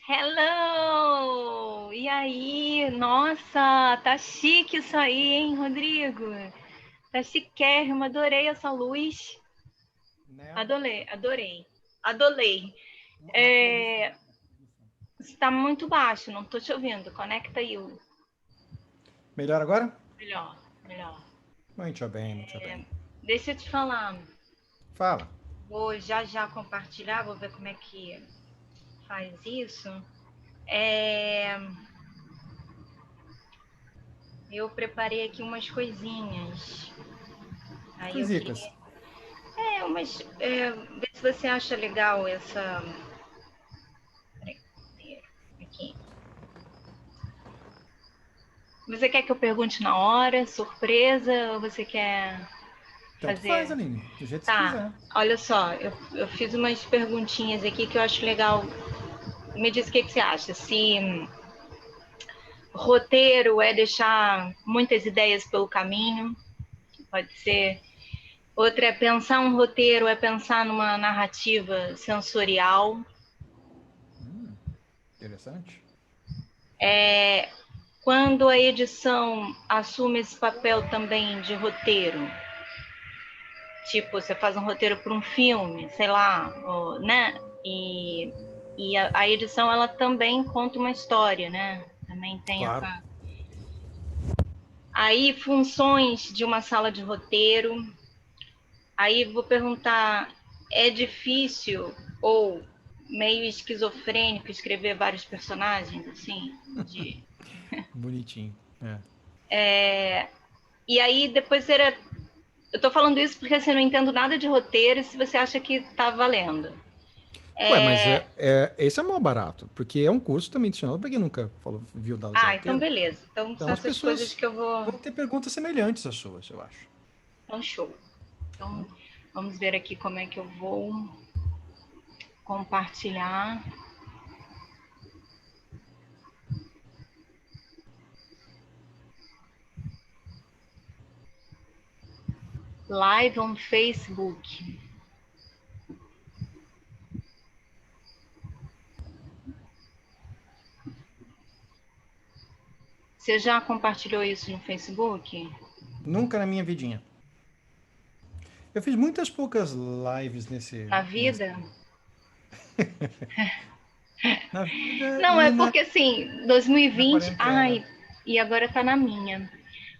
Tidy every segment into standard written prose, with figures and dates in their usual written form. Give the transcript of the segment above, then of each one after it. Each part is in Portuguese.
Hello! E aí? Nossa, tá chique isso aí, hein, Rodrigo? Tá chiquérrimo, adorei essa luz. Né? Adorei, adorei. Adorei. Uma luz também. Está muito baixo, não tô te ouvindo. Conecta aí. Melhor agora? Melhor, melhor. Muito bem, muito bem. Deixa eu te falar. Fala. Vou já compartilhar, vou ver como é que faz isso. É, eu preparei aqui umas coisinhas. Aí eu Coisicas. queria. Vê se você acha legal essa. Peraí, aqui. Você quer que eu pergunte na hora, surpresa, ou você quer Tanto faz, fazer? Aline. Do jeito que você Tá, quiser. olha só, eu fiz umas perguntinhas aqui que eu acho legal. Me diz o que você acha. Se roteiro é deixar muitas ideias pelo caminho, pode ser. Outra é pensar um roteiro, é pensar numa narrativa sensorial. Interessante. Quando a edição assume esse papel também de roteiro, tipo, você faz um roteiro para um filme, sei lá, ou, né? E a edição, ela também conta uma história, né? Também tem Claro. essa. Aí, funções de uma sala de roteiro. Aí, vou perguntar: é difícil ou meio esquizofrênico escrever vários personagens, assim? De... Bonitinho. É. E aí, depois era. Eu tô falando isso porque assim, eu não entendo nada de roteiro e se você acha que tá valendo. Ué, mas esse é mal barato, porque é um curso também adicional para quem nunca viu dados de Ah, então roteiro. beleza. Então Então são as essas coisas pessoas que eu vou. vão ter perguntas semelhantes às suas, eu acho. Então, show. Então, Tá? vamos ver aqui como é que eu vou compartilhar. Live on Facebook. Você já compartilhou isso no Facebook? Nunca na minha vidinha. Eu fiz muitas poucas lives Na vida? na vida Não, e é porque assim, 2020. quarentena. Ai, e agora tá na minha.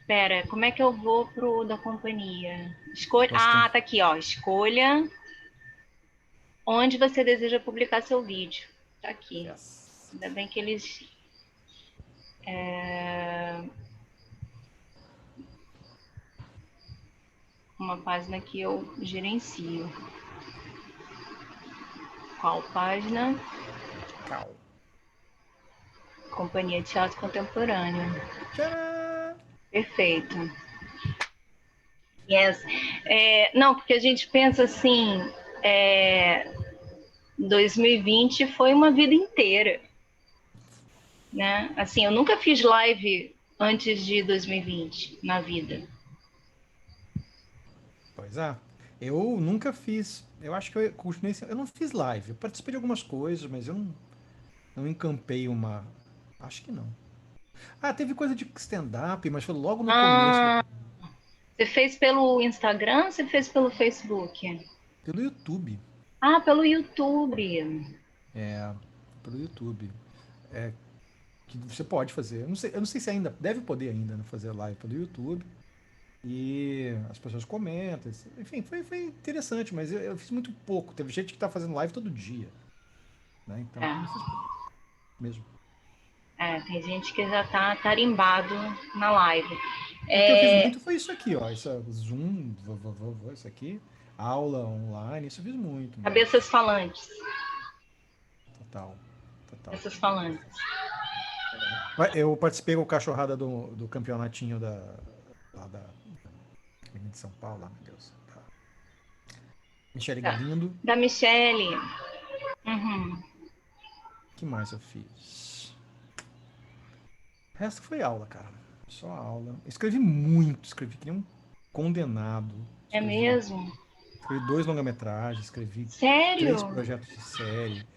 Pera, como é que eu vou pro da companhia? Escolha. Você tem Ah, que. tá aqui, ó. Escolha onde você deseja publicar seu vídeo. Tá aqui. Yes. Ainda bem que eles. Uma página que eu gerencio. Qual página? Cal. Companhia de Teatro Contemporâneo. Tcharam! Perfeito. Yes. Não, porque a gente pensa assim, é, 2020 foi uma vida inteira, né? Assim, eu nunca fiz live antes de 2020 na vida. Pois é. Eu nunca fiz. Eu acho que eu continuei. Eu não fiz live. Eu participei de algumas coisas, mas eu não encampei uma. Acho que não. Ah, teve coisa de stand-up, mas foi logo no começo Ah, você fez pelo Instagram ou você fez pelo Facebook? pelo YouTube. Ah, pelo YouTube. É, pelo YouTube. É, que você pode fazer. Eu não sei se ainda. Deve poder ainda, né, fazer live pelo YouTube. E as pessoas comentam. Enfim, foi interessante, mas eu fiz muito pouco. Teve gente que tá fazendo live todo dia, né? Então eu fiz É, pouco mesmo. tem gente que já tá tarimbado na live. O que eu fiz É, muito foi isso aqui, ó. Isso, Zoom, isso aqui. Aula online, isso eu fiz muito mesmo. cabeças falantes. Total, total. Cabeças falantes. Eu participei com o cachorrada do campeonatinho lá da de São Paulo, lá, meu Deus. Da Michele Tá. Galindo. Da Michelle. Uhum. O que mais eu fiz? O resto foi aula, cara. Só aula. Escrevi muito, escrevi que nem um condenado. É Escrevi, mesmo? escrevi 2 longa-metragens, escrevi 3 Sério? projetos de série.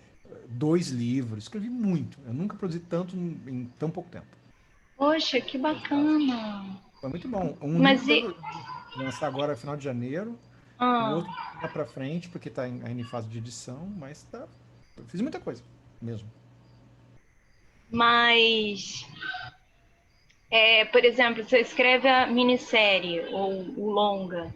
2 livros, escrevi muito. Eu nunca produzi tanto em tão pouco tempo. Poxa, que bacana. Foi muito bom. Um livro Mas e. deve lançar agora no final de janeiro, o Ah, outro lá pra frente, porque tá ainda em fase de edição, mas tá. Eu fiz muita coisa mesmo. mas, por exemplo, você escreve a minissérie ou o longa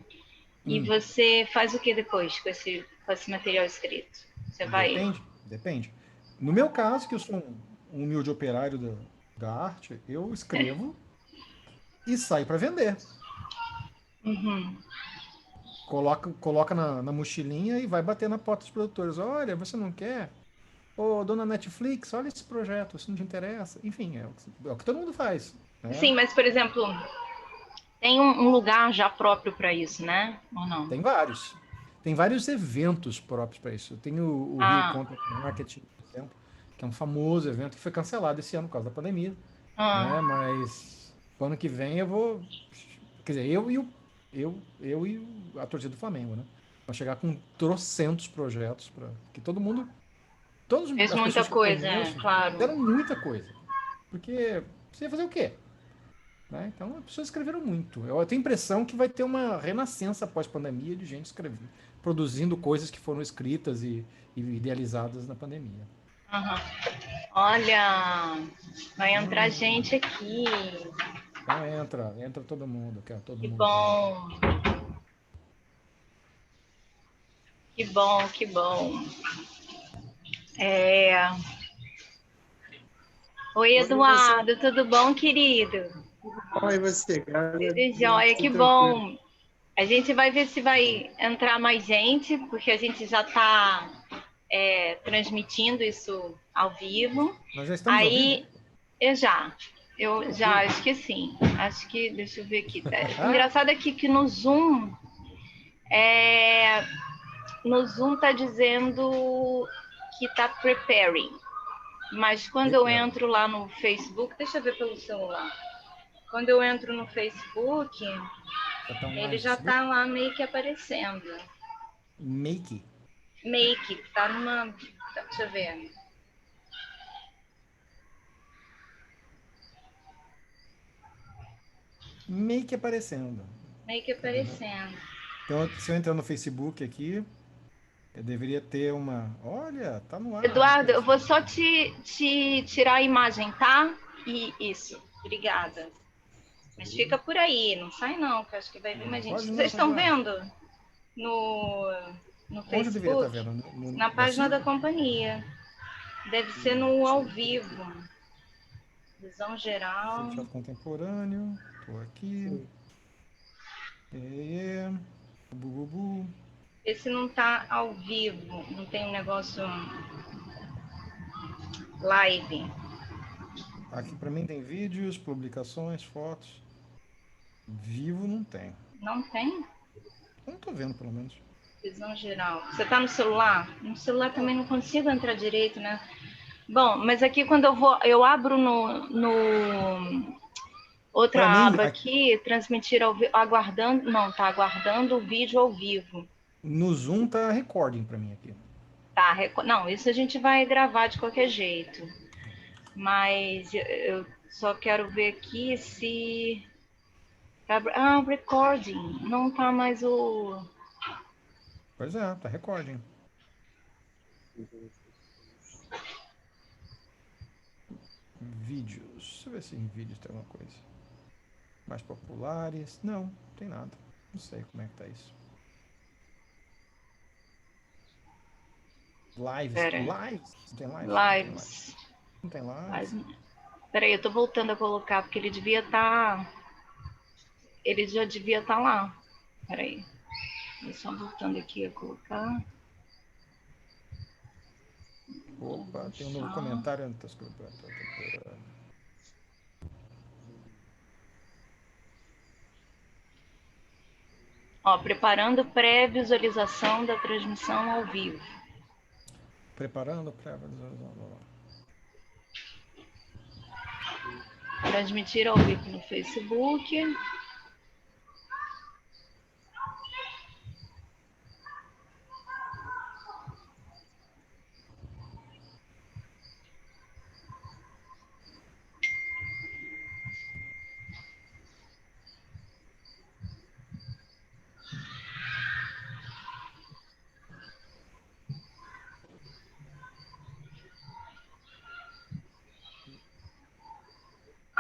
e Hum, você faz o que depois com esse material escrito? Você vai. depende, depende. No meu caso, que eu sou um humilde operário da arte, eu escrevo e saio para vender. Uhum. Coloca na mochilinha e vai bater na porta dos produtores. Olha, você não quer? Ô, dona Netflix, olha esse projeto, isso não te interessa. Enfim, é o que todo mundo faz, né? Sim, mas, por exemplo, tem um lugar já próprio para isso, né? Ou não? Tem vários. Tem vários eventos próprios para isso. Tem o Rio Ah, Content Marketing, por exemplo, que é um famoso evento que foi cancelado esse ano por causa da pandemia, né? ah, Mas o ano que vem eu vou, quer dizer, eu e a torcida do Flamengo, né? Vai chegar com trocentos projetos para que todo mundo, todas fez as muita pessoas que eu coisa, conheço, claro. fizeram muita coisa. Porque você ia fazer o quê? Né? Então, as pessoas escreveram muito. Eu tenho a impressão que vai ter uma renascença pós-pandemia de gente escrevendo, produzindo coisas que foram escritas e idealizadas na pandemia. Aham. Olha, vai entrar Hum, gente aqui. então entra todo mundo, quero todo Que mundo que entra. bom, que bom, que bom. É... Oi, Oi, você. Eduardo, tudo bom, querido? Bom, e você? Graças a Tudo Deus, jóia, que tudo tranquilo. bom. A gente vai ver se vai entrar mais gente, porque a gente já está transmitindo isso ao vivo. Nós já estamos ao vivo? Aí, eu já, Que eu já loucura. acho que sim. Acho que, deixa eu ver aqui. Engraçado é que no Zoom, é, no Zoom tá dizendo que tá preparing. Mas quando eu Prepare. entro lá no Facebook, deixa eu ver pelo celular. Quando eu entro no Facebook, Já está online ele no já Facebook? tá lá meio que aparecendo. Make. Make, tá numa. Deixa eu ver. Make aparecendo. Meio que Cadê meu? aparecendo. Então, se eu entrar no Facebook aqui, eu deveria ter uma. Olha, tá no ar, olha que Eduardo, eu vou interessante. só te tirar a imagem, tá? E isso. Obrigada. Mas fica por aí, não sai não, que eu acho que vai vir mais gente. Pode Vocês não, estão vai. vendo no, no Onde eu deveria estar Facebook? vendo? Na Da página da CIB? companhia. Deve ser no Deixa ao eu ver. vivo. Visão geral. Teatro contemporâneo. Tô aqui. Sim. É, bububu. Esse não tá ao vivo, não tem um negócio live. Aqui para mim tem vídeos, publicações, fotos. Vivo não tem. Não tem? Eu não tô vendo, pelo menos. Visão geral. Você tá no celular? No celular Ó, também não consigo entrar direito, né? Bom, mas aqui quando eu abro no outra para mim, aba aqui, transmitir ao vivo, aguardando, não, tá aguardando o vídeo ao vivo. no Zoom tá recording para mim aqui. Tá, não, isso a gente vai gravar de qualquer jeito. Mas eu só quero ver aqui se. Ah, recording. Não tá mais o. Pois é, tá recording. Vídeos. Deixa eu ver se em vídeos tem alguma coisa. Mais populares. Não, não tem nada. Não sei como é que tá isso. Lives. Pera, Lives? Não tem lives? Não tem lives. lives. Não tem lives. Peraí, eu tô voltando a colocar, porque ele devia estar. Ele já devia estar lá. Peraí. Eu só voltando aqui a colocar. Opa, tem um novo Só. comentário. Ó, preparando pré-visualização da transmissão ao vivo. Preparando para. Transmitir ao vivo no Facebook.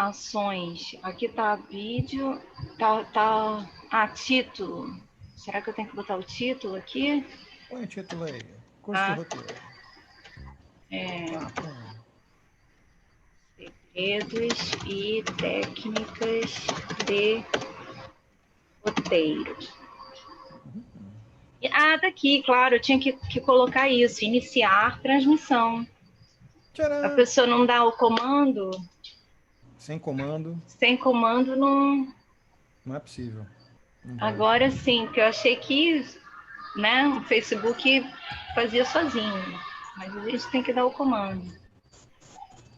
ações. Aqui tá vídeo, título. Será que eu tenho que botar o título aqui? Põe o título aí. Curso de Ah, roteiro. Segredos e técnicas de roteiro. Tá aqui, claro, eu tinha que colocar isso, iniciar transmissão. Tcharam! A pessoa não dá o comando. Sem comando. Sem comando não. Não é possível. Agora sim, porque eu achei que, né, o Facebook fazia sozinho. Mas a gente tem que dar o comando.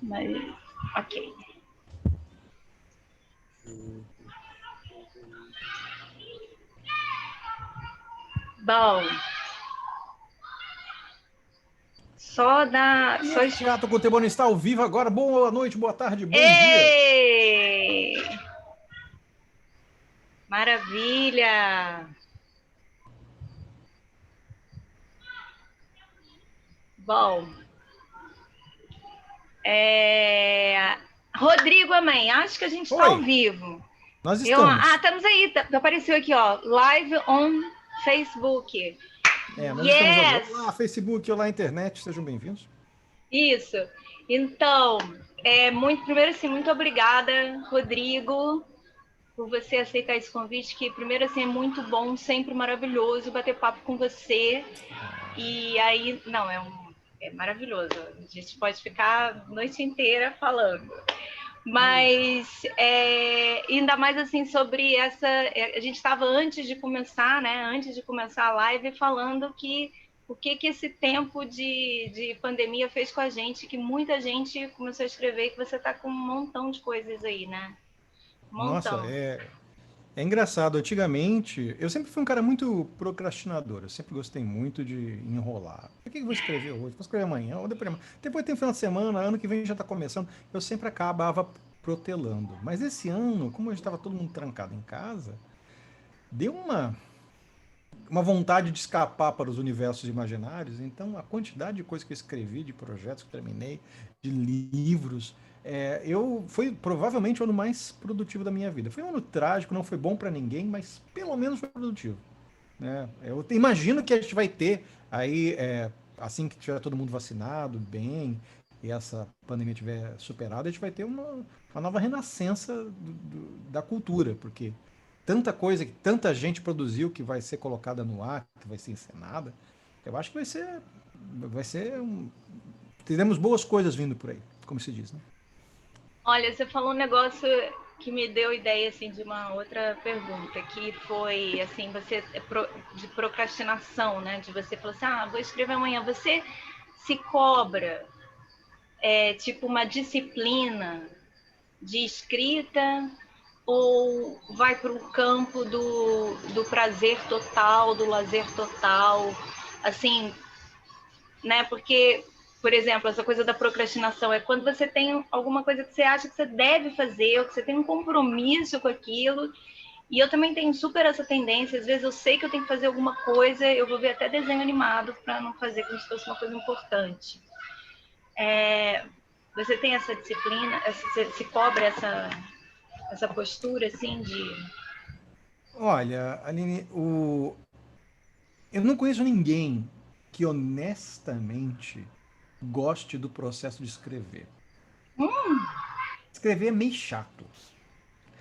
Mas, ok. Bom. Só Teatro Contemporâneo está ao vivo agora. Boa noite, boa tarde, bom dia. Maravilha. Bom. Rodrigo, amém. Acho que a gente está ao vivo. Nós estamos. Estamos aí. Apareceu aqui, ó. Live on Facebook. Nós estamos ao... Olá, Facebook, olá, internet. Sejam bem-vindos. Isso. Então, primeiro assim, muito obrigada, Rodrigo, por você aceitar esse convite, que primeiro assim é muito bom, sempre maravilhoso bater papo com você. E aí, não, é maravilhoso. A gente pode ficar a noite inteira falando. Mas ainda mais assim sobre essa. A gente estava antes de começar, né? Antes de começar a live, falando que o que esse tempo de pandemia fez com a gente, que muita gente começou a escrever, que você está com um montão de coisas aí, né? Nossa, é engraçado. Antigamente, eu sempre fui um cara muito procrastinador. Eu sempre gostei muito de enrolar. Por que eu vou escrever hoje? Vou escrever amanhã ou depois. Depois tem final de semana, ano que vem já está começando. Eu sempre acabava protelando. Mas esse ano, como a gente estava todo mundo trancado em casa, deu uma vontade de escapar para os universos imaginários. Então, a quantidade de coisas que eu escrevi, de projetos que terminei, de livros, foi provavelmente o ano mais produtivo da minha vida. Foi um ano trágico, não foi bom para ninguém, mas pelo menos foi produtivo. Né? Eu imagino que a gente vai ter aí, assim que tiver todo mundo vacinado, bem, e essa pandemia tiver superada, a gente vai ter uma nova renascença da cultura, porque tanta coisa que tanta gente produziu que vai ser colocada no ar, que vai ser encenada, eu acho que teremos boas coisas vindo por aí, como se diz, né? Olha, você falou um negócio que me deu ideia assim de uma outra pergunta, que foi assim, de procrastinação, né? De você falar assim, vou escrever amanhã. Você se cobra tipo uma disciplina de escrita ou vai para o campo do prazer total, do lazer total, assim, né? Porque, por exemplo, essa coisa da procrastinação é quando você tem alguma coisa que você acha que você deve fazer, ou que você tem um compromisso com aquilo. E eu também tenho super essa tendência, às vezes eu sei que eu tenho que fazer alguma coisa, eu vou ver até desenho animado para não fazer como se fosse uma coisa importante. Você tem essa disciplina, você se cobra essa postura assim de... Olha, Aline, eu não conheço ninguém que honestamente goste do processo de escrever. Escrever é meio chato.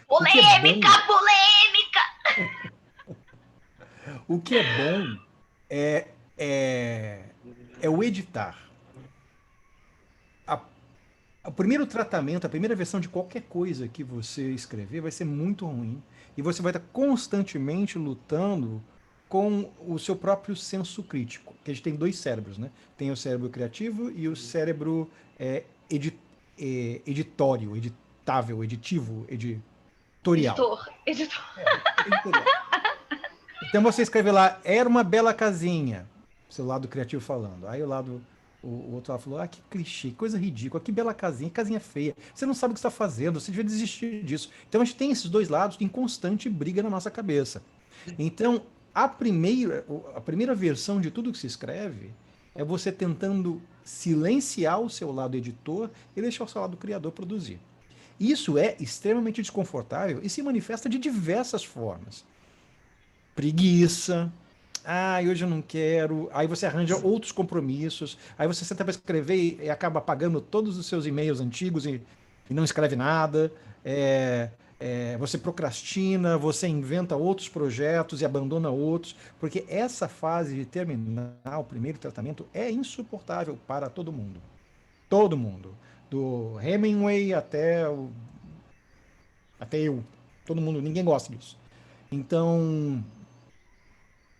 Polêmica, polêmica! O que é bom é o editar. O primeiro tratamento, a primeira versão de qualquer coisa que você escrever vai ser muito ruim. E você vai estar constantemente lutando com o seu próprio senso crítico. Que a gente tem dois cérebros, né? Tem o cérebro criativo e o cérebro editório, editável, editivo, editorial. Editor. Editorial. Então você escreve lá, era uma bela casinha, seu lado criativo falando. Aí o outro lado falou, que clichê, coisa ridícula, que bela casinha feia. Você não sabe o que está fazendo, você devia desistir disso. Então a gente tem esses dois lados em constante briga na nossa cabeça. Então, a primeira versão de tudo que se escreve é você tentando silenciar o seu lado editor e deixar o seu lado criador produzir. Isso é extremamente desconfortável e se manifesta de diversas formas. Preguiça. Ah, hoje eu não quero. Aí você arranja outros compromissos. Aí você senta para escrever e acaba apagando todos os seus e-mails antigos e não escreve nada. Você procrastina, você inventa outros projetos e abandona outros, porque essa fase de terminar o primeiro tratamento é insuportável para todo mundo. Todo mundo. Do Hemingway até eu. Todo mundo, ninguém gosta disso. Então,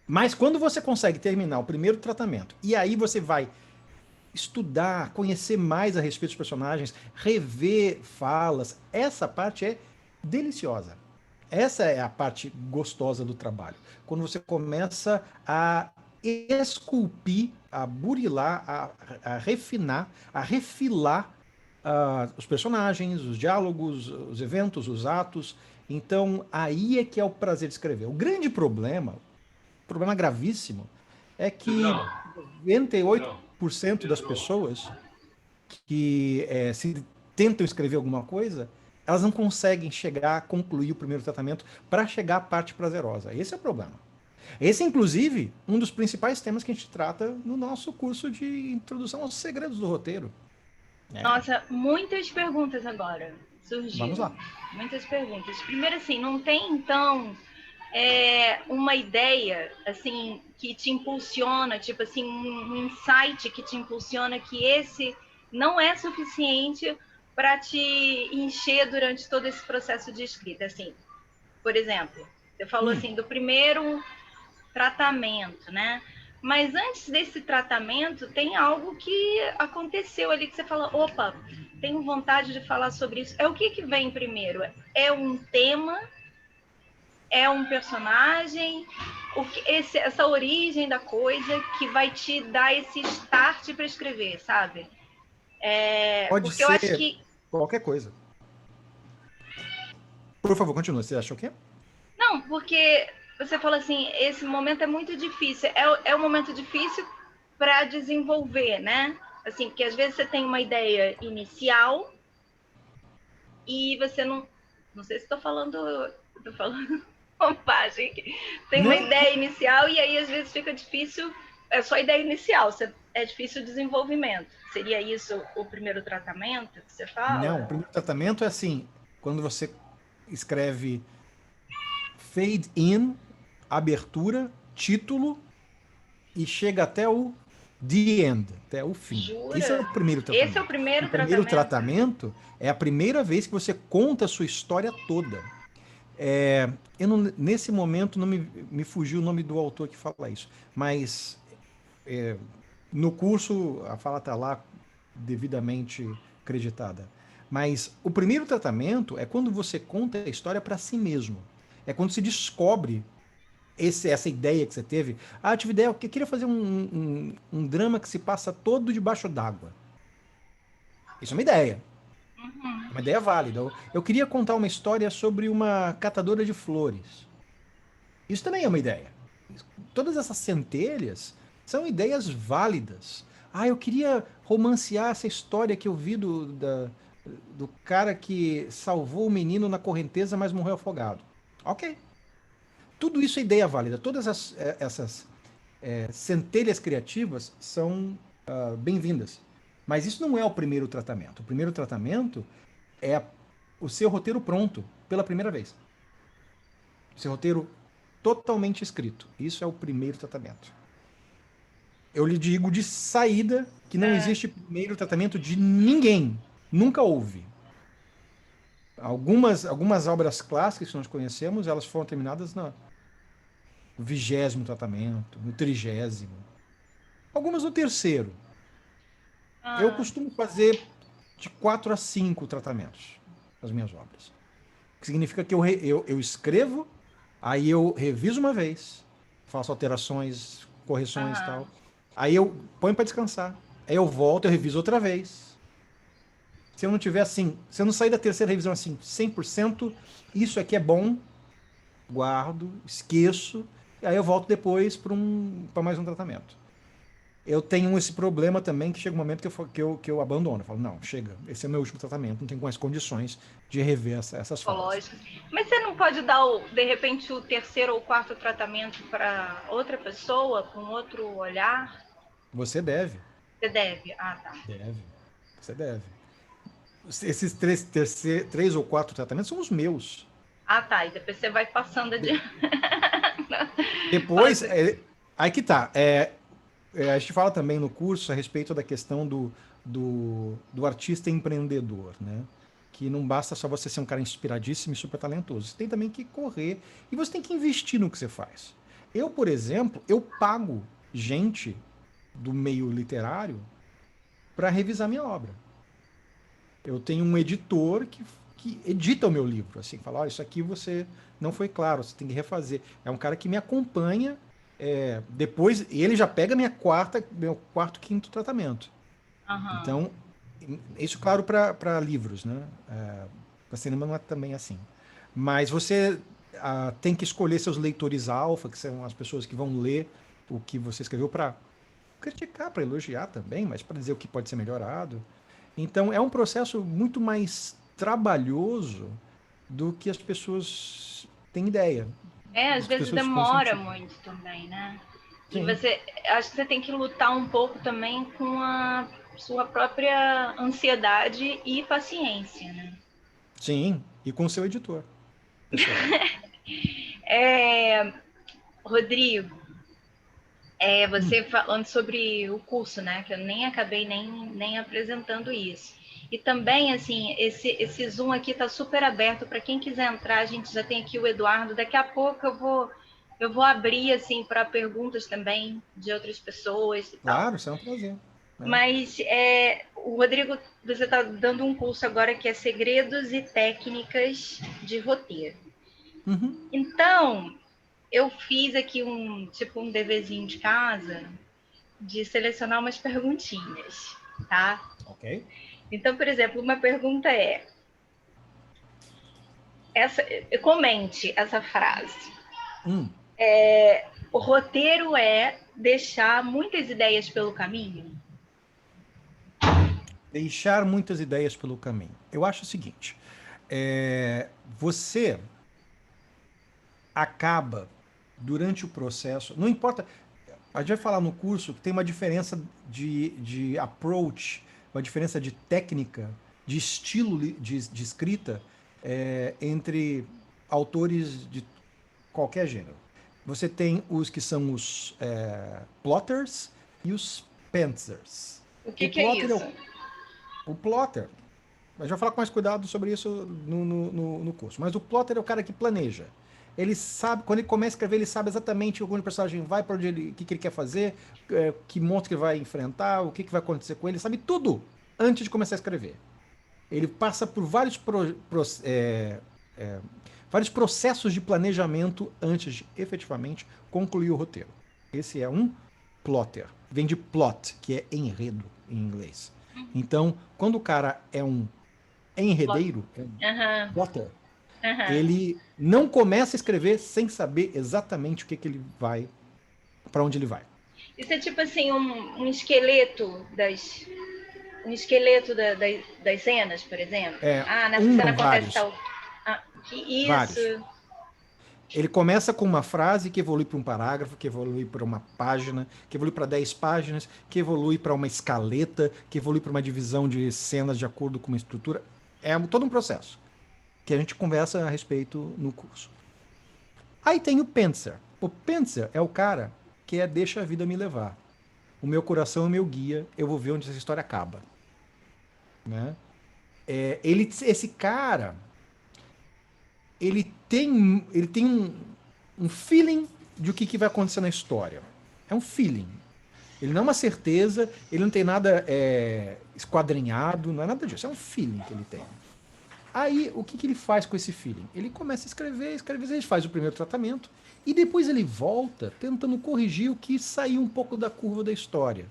mas quando você consegue terminar o primeiro tratamento, e aí você vai estudar, conhecer mais a respeito dos personagens, rever falas, essa parte é deliciosa. Essa é a parte gostosa do trabalho. Quando você começa a esculpir, a burilar, a refinar, a refilar os personagens, os diálogos, os eventos, os atos. Então, aí é que é o prazer de escrever. O grande problema gravíssimo, é que 98% das pessoas que se tentam escrever alguma coisa, elas não conseguem chegar a concluir o primeiro tratamento para chegar à parte prazerosa. Esse é o problema. Esse é, inclusive, um dos principais temas que a gente trata no nosso curso de introdução aos segredos do roteiro. Nossa, muitas perguntas agora surgiram. Vamos lá. Muitas perguntas. Primeiro, assim, não tem, então, uma ideia, assim, que te impulsiona, tipo assim, um insight que te impulsiona que esse não é suficiente para te encher durante todo esse processo de escrita, assim. Por exemplo, você falou assim do primeiro tratamento, né? Mas antes desse tratamento, tem algo que aconteceu ali que você fala, opa, tenho vontade de falar sobre isso. É o que vem primeiro? É um tema? É um personagem? Essa origem da coisa que vai te dar esse start para escrever, sabe? Pode Porque eu acho ser que... qualquer coisa. Por favor, continua. Você achou o quê? Não, porque você fala assim, esse momento é muito difícil. É um momento difícil para desenvolver, né? Assim, porque às vezes você tem uma ideia inicial e você não... Não sei se estou falando bobagem aqui. Tem uma Não. ideia inicial e aí às vezes fica difícil... É só ideia inicial, é difícil o desenvolvimento. Seria isso o primeiro tratamento que você fala? Não, o primeiro tratamento é assim, quando você escreve fade in, abertura, título e chega até o the end, até o fim. Jura? Esse é o primeiro tratamento. Esse é o primeiro O primeiro tratamento? tratamento é a primeira vez que você conta a sua história toda. Nesse momento não me fugiu o nome do autor que fala isso, mas no curso a fala está lá devidamente creditada. Mas o primeiro tratamento é quando você conta a história para si mesmo. É quando se descobre essa ideia que você teve. Ah, eu tive ideia, eu queria fazer um drama que se passa todo debaixo d'água. Isso é uma ideia. É uma ideia válida. Eu queria contar uma história sobre uma catadora de flores. Isso também é uma ideia. Todas essas centelhas são ideias válidas. Ah, eu queria romancear essa história que eu vi do cara que salvou o menino na correnteza, mas morreu afogado. Ok. Tudo isso é ideia válida. Todas essas centelhas criativas são bem-vindas. Mas isso não é o primeiro tratamento. O primeiro tratamento é o seu roteiro pronto pela primeira vez. O seu roteiro totalmente escrito. Isso é o primeiro tratamento. Eu lhe digo de saída que não existe primeiro tratamento de ninguém. Nunca houve. Algumas obras clássicas que nós conhecemos, elas foram terminadas no 20º tratamento, no 30º. Algumas no 3º. Eu costumo fazer de 4 a 5 tratamentos nas minhas obras. O que significa que eu escrevo, aí eu reviso uma vez, faço alterações, correções e tal. Aí eu ponho para descansar. Aí eu volto, eu reviso outra vez. Se eu não tiver assim, se eu não sair da terceira revisão assim, 100%, isso aqui é bom, guardo, esqueço, e aí eu volto depois para mais um tratamento. eu tenho esse problema também, que chega um momento que eu abandono. Eu falo, não, chega, esse é o meu último tratamento, não tenho mais condições de rever essas falas. Psicológicos. Mas você não pode dar, de repente, o terceiro ou quarto tratamento para outra pessoa, com outro olhar? Você deve, Você deve. Ah, tá. deve, você deve. Esses três ou quatro tratamentos são os meus. Ah, tá. E depois você vai passando de. Depois, aí que tá. A gente fala também no curso a respeito da questão do artista empreendedor, né? Que não basta só você ser um cara inspiradíssimo e super talentoso. Você tem também que correr e você tem que investir no que você faz. Eu, por exemplo, eu pago gente do meio literário para revisar minha obra. Eu tenho um editor que edita o meu livro, assim, fala, olha, isso aqui você não foi claro, você tem que refazer. É um cara que me acompanha, depois, e ele já pega meu quarto, quinto tratamento. Uhum. Então, isso claro para livros, né? Para cinema não é também assim. Mas você tem que escolher seus leitores alfa, que são as pessoas que vão ler o que você escreveu para criticar, para elogiar também, mas para dizer o que pode ser melhorado. Então, é um processo muito mais trabalhoso do que as pessoas têm ideia, Às do que as vezes pessoas ficam demora sentindo. muito também, né? E Sim, acho que você tem que lutar um pouco também com a sua própria ansiedade e paciência, né? sim, e com o seu editor, pessoal. Rodrigo, Hum. você falando sobre o curso, né? Que eu nem acabei nem apresentando isso. E também, assim, esse Zoom aqui está super aberto para quem quiser entrar. A gente já tem aqui o Eduardo. Daqui a pouco eu vou abrir assim para perguntas também de outras pessoas e tal. Claro, isso é um prazer. Né? Mas o Rodrigo, você está dando um curso agora que é Segredos e Técnicas de Roteiro. Uhum. Então, eu fiz aqui um deverzinho de casa de selecionar umas perguntinhas, tá? Ok. Então, por exemplo, uma pergunta comente essa frase. Hum. O roteiro é deixar muitas ideias pelo caminho? Deixar muitas ideias pelo caminho. Eu acho o seguinte: você acaba durante o processo, não importa. A gente vai falar no curso que tem uma diferença de approach, uma diferença de técnica, de estilo de escrita entre autores de qualquer gênero. Você tem os que são os plotters e os pantsers. O O que é plotter é isso? o plotter. A gente vai falar com mais cuidado sobre isso no curso. Mas o plotter é o cara que planeja. Ele sabe, quando ele começa a escrever, ele sabe exatamente onde o personagem vai, para onde o que ele quer fazer, que monstro que ele vai enfrentar, o que vai acontecer com ele, ele sabe tudo antes de começar a escrever. Ele passa por vários processos de planejamento antes de efetivamente concluir o roteiro. Esse é um plotter. Vem de plot, que é enredo em inglês. Então, quando o cara é um enredeiro, é um Aham, plotter, aham. ele não começa a escrever sem saber exatamente o que ele vai, para onde ele vai. Isso é tipo assim, um esqueleto das cenas, por exemplo. Ah, nessa Um, cena não, acontece vários. tal. Ah, que isso? Vários. Ele começa com uma frase que evolui para um parágrafo, que evolui para uma página, que evolui para 10 páginas, que evolui para uma escaleta, que evolui para uma divisão de cenas de acordo com uma estrutura. É todo um processo que a gente conversa a respeito no curso. Aí tem o Penser. O Penser é o cara que deixa a vida me levar. O meu coração é o meu guia, eu vou ver onde essa história acaba. Né? Esse cara, ele tem um feeling de o que vai acontecer na história. É um feeling. Ele não é uma certeza, ele não tem nada esquadrinhado, não é nada disso. É um feeling que ele tem. Aí, o que ele faz com esse feeling? Ele começa a escrever, ele faz o primeiro tratamento e depois ele volta tentando corrigir o que saiu um pouco da curva da história.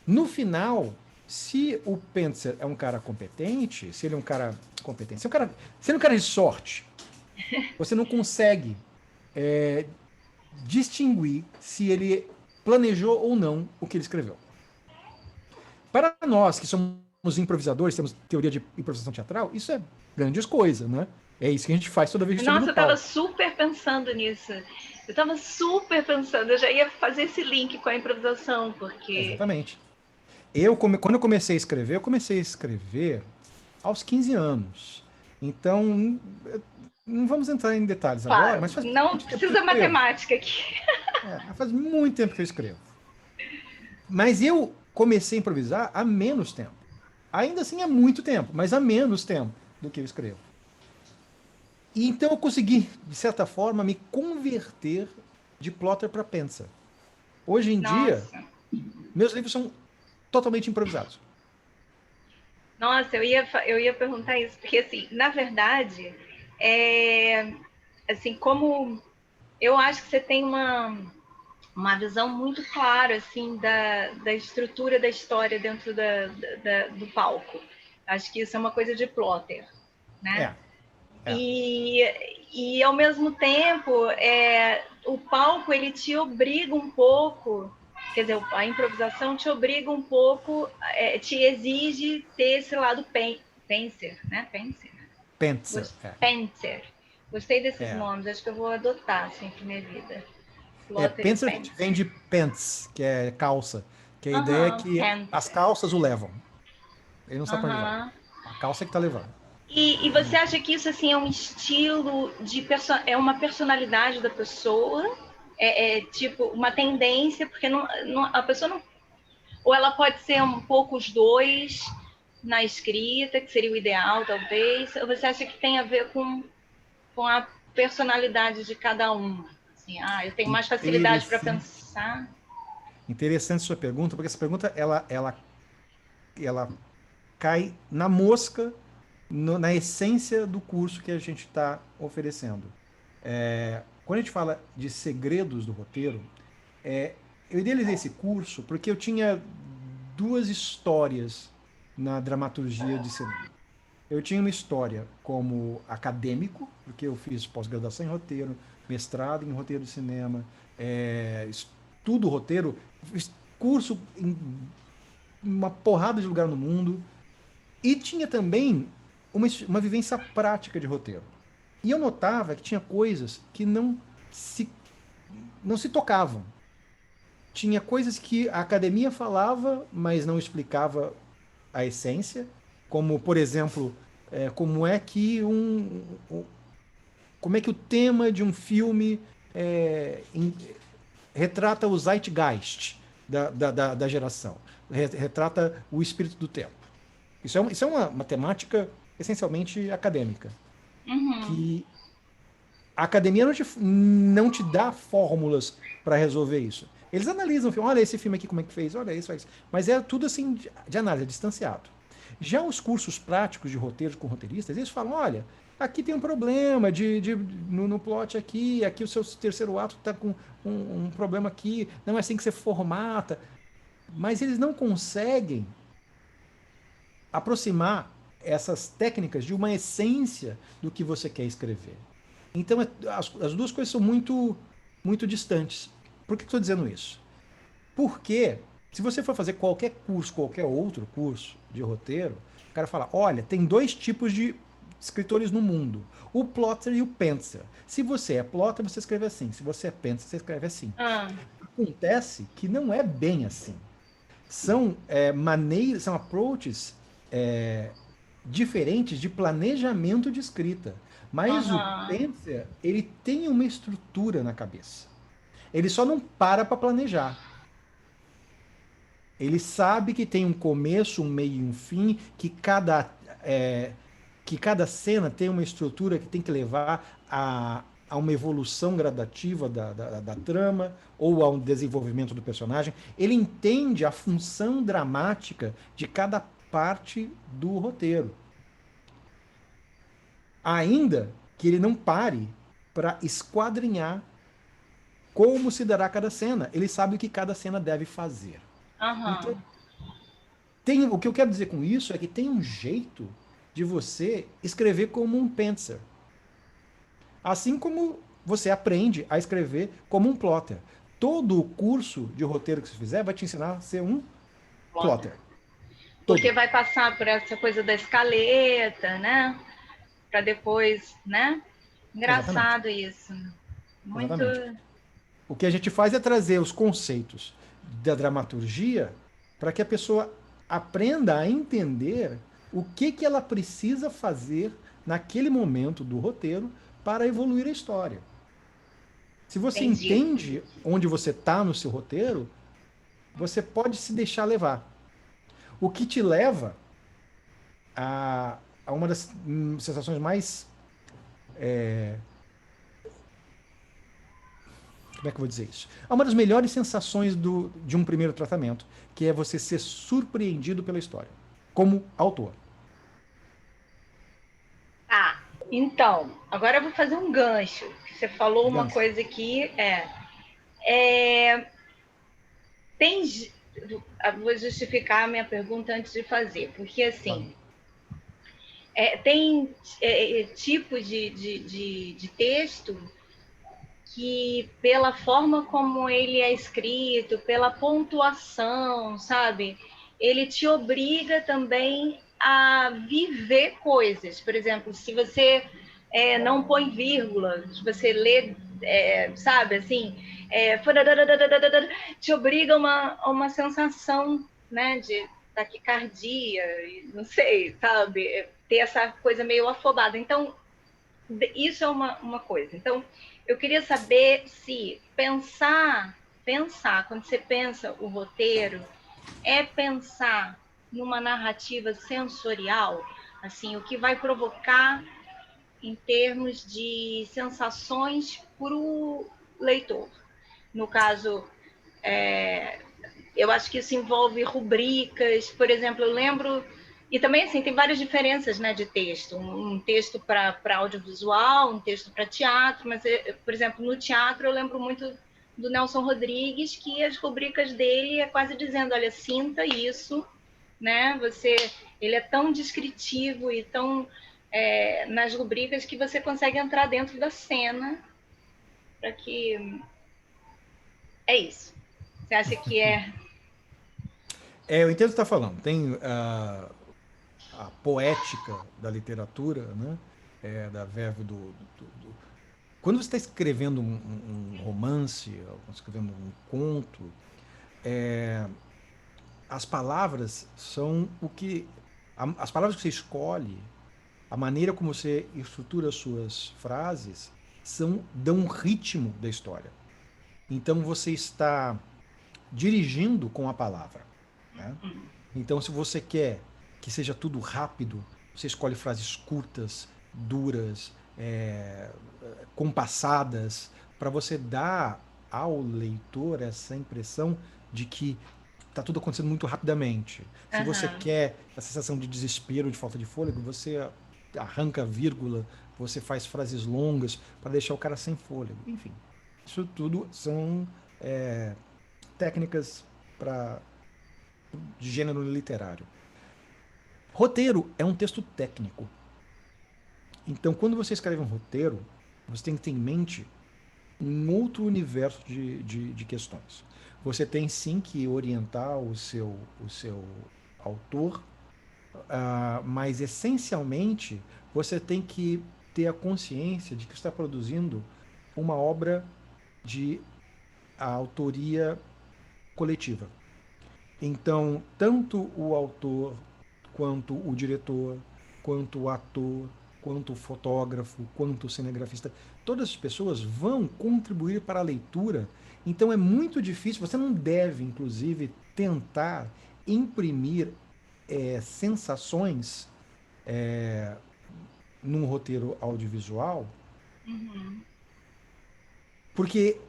No final, se o Pentzer é um cara competente, se ele é um cara competente, se ele é um cara de sorte, você não consegue distinguir se ele planejou ou não o que ele escreveu. Para nós, que somos improvisadores, temos teoria de improvisação teatral, isso é grande coisa, né? É isso que a gente faz toda vez que Nossa, sobe eu no palco. tava super pensando nisso. Eu tava super pensando, eu já ia fazer esse link com a improvisação, porque... Exatamente. Quando eu comecei a escrever aos 15 anos. Então, não vamos entrar em detalhes agora, Claro, mas faz não muito tempo que eu precisa escrevo. matemática aqui. Faz muito tempo que eu escrevo. Mas eu comecei a improvisar há menos tempo. Ainda assim é muito tempo, mas há menos tempo do que eu escrevo. E então eu consegui, de certa forma, me converter de plotter para pensa. Hoje em dia, Nossa, meus livros são totalmente improvisados. nossa, eu ia perguntar isso, porque assim, na verdade, assim, como eu acho que você tem uma visão muito clara, assim, da estrutura da história dentro do palco. Acho que isso é uma coisa de plotter, né? É, é. E ao mesmo tempo, o palco ele te obriga um pouco, quer dizer, a improvisação te obriga um pouco, te exige ter esse lado penser, né? Penser, Penser. Gostei desses é. nomes, acho que eu vou adotar assim para minha vida. Plotter e Penser vem de pants, que é calça. Que a ideia é Aham, que as penser. calças o levam. Ele não sabe para onde vai. Aham. A calça é que está levando. E você acha que isso assim é um estilo é uma personalidade da pessoa? Tipo uma tendência, porque a pessoa não. Ou ela pode ser um pouco os dois na escrita, que seria o ideal, talvez. Ou você acha que tem a ver com a personalidade de cada um? Assim, eu tenho mais facilidade para Interessante. pensar. Interessante sua pergunta, porque essa pergunta ela cai na mosca, na essência do curso que a gente está oferecendo. Quando a gente fala de segredos do roteiro, eu idealizei esse curso porque eu tinha duas histórias na dramaturgia de cinema. Eu tinha uma história como acadêmico, porque eu fiz pós-graduação em roteiro, mestrado em roteiro de cinema, estudo roteiro, fiz curso em uma porrada de lugar no mundo, e tinha também uma vivência prática de roteiro. E eu notava que tinha coisas que se, não se tocavam. Tinha coisas que a academia falava, mas não explicava a essência, como, por exemplo, como é que o tema de um filme retrata o zeitgeist da geração, retrata o espírito do tempo. Isso é uma temática essencialmente acadêmica, Uhum. que a academia não te dá fórmulas para resolver isso. Eles analisam o filme, olha esse filme aqui como é que fez, olha isso, olha isso. Mas é tudo assim de análise, é distanciado. Já os cursos práticos de roteiro com roteiristas, eles falam, olha, aqui tem um problema no plot aqui o seu terceiro ato está com um problema aqui, não é assim que você formata. Mas eles não conseguem aproximar essas técnicas de uma essência do que você quer escrever. Então, as duas coisas são muito distantes. Por que estou dizendo isso? Porque, se você for fazer qualquer curso, qualquer outro curso de roteiro, o cara fala: olha, tem dois tipos de escritores no mundo: o plotter e o pentser. Se você é plotter, você escreve assim. Se você é pentser, você escreve assim. Ah, Acontece que não é bem assim. São maneiras, são approaches diferentes de planejamento de escrita. Mas o aham. Pencer, ele tem uma estrutura na cabeça. Ele só não para planejar. Ele sabe que tem um começo, um meio e um fim, que cada cena tem uma estrutura que tem que levar a uma evolução gradativa da trama ou a um desenvolvimento do personagem. Ele entende a função dramática de cada parte do roteiro. Ainda que ele não pare para esquadrinhar como se dará cada cena. Ele sabe o que cada cena deve fazer. Então, Aham. o que eu quero dizer com isso é que tem um jeito de você escrever como um penser. Assim como você aprende a escrever como um plotter. todo o curso de roteiro que você fizer vai te ensinar a ser um plotter. Porque vai passar por essa coisa da escaleta, né? Para depois, né? Engraçado isso. Muito. Exatamente. O que a gente faz é trazer os conceitos da dramaturgia para que a pessoa aprenda a entender o que ela precisa fazer naquele momento do roteiro para evoluir a história. Se você Entendi. entende onde você está no seu roteiro, você pode se deixar levar. O que te leva a uma das sensações mais. Como é que eu vou dizer isso? A uma das melhores sensações de um primeiro tratamento, que é você ser surpreendido pela história, como autor. Ah, então, agora eu vou fazer um gancho. Você falou uma Digamos. coisa aqui, tem, vou justificar a minha pergunta antes de fazer, porque assim, tem tipos de texto que, pela forma como ele é escrito, pela pontuação, sabe, ele te obriga também a viver coisas. Por exemplo, se você não põe vírgula, se você lê, sabe, assim, te obriga a uma sensação, né, de taquicardia, não sei, sabe, ter essa coisa meio afobada. Então, isso é uma coisa. Então, eu queria saber se pensar, quando você pensa o roteiro, é pensar numa narrativa sensorial, assim, o que vai provocar em termos de sensações para o leitor. No caso, eu acho que isso envolve rubricas, por exemplo, eu lembro. E também, assim, tem várias diferenças, né, de texto. Um texto para audiovisual, um texto para teatro, mas, por exemplo, no teatro eu lembro muito do Nelson Rodrigues, que as rubricas dele é quase dizendo, olha, sinta isso, né? Ele é tão descritivo e tão nas rubricas que você consegue entrar dentro da cena para que... É isso. Você acha que Eu entendo o que você está falando. Tem a poética da literatura, né? Da verve Quando você está escrevendo um romance, ou escrevendo um conto, as palavras são o que. As palavras que você escolhe, a maneira como você estrutura as suas frases, dão um ritmo da história. Então você está dirigindo com a palavra. Né? Então, se você quer que seja tudo rápido, você escolhe frases curtas, duras, compassadas, para você dar ao leitor essa impressão de que está tudo acontecendo muito rapidamente. Se você quer a sensação de desespero, de falta de fôlego, você arranca a vírgula, você faz frases longas para deixar o cara sem fôlego. Enfim, isso tudo são técnicas de gênero literário. Roteiro é um texto técnico. Então, quando você escreve um roteiro, você tem que ter em mente um outro universo de questões. Você tem sim que orientar o seu autor, mas essencialmente você tem que ter a consciência de que está produzindo uma obra de autoria coletiva. Então, tanto o autor, quanto o diretor, quanto o ator, quanto o fotógrafo, quanto o cinegrafista, todas as pessoas vão contribuir para a leitura. Então é muito difícil, você não deve, inclusive, tentar imprimir sensações num roteiro audiovisual, porque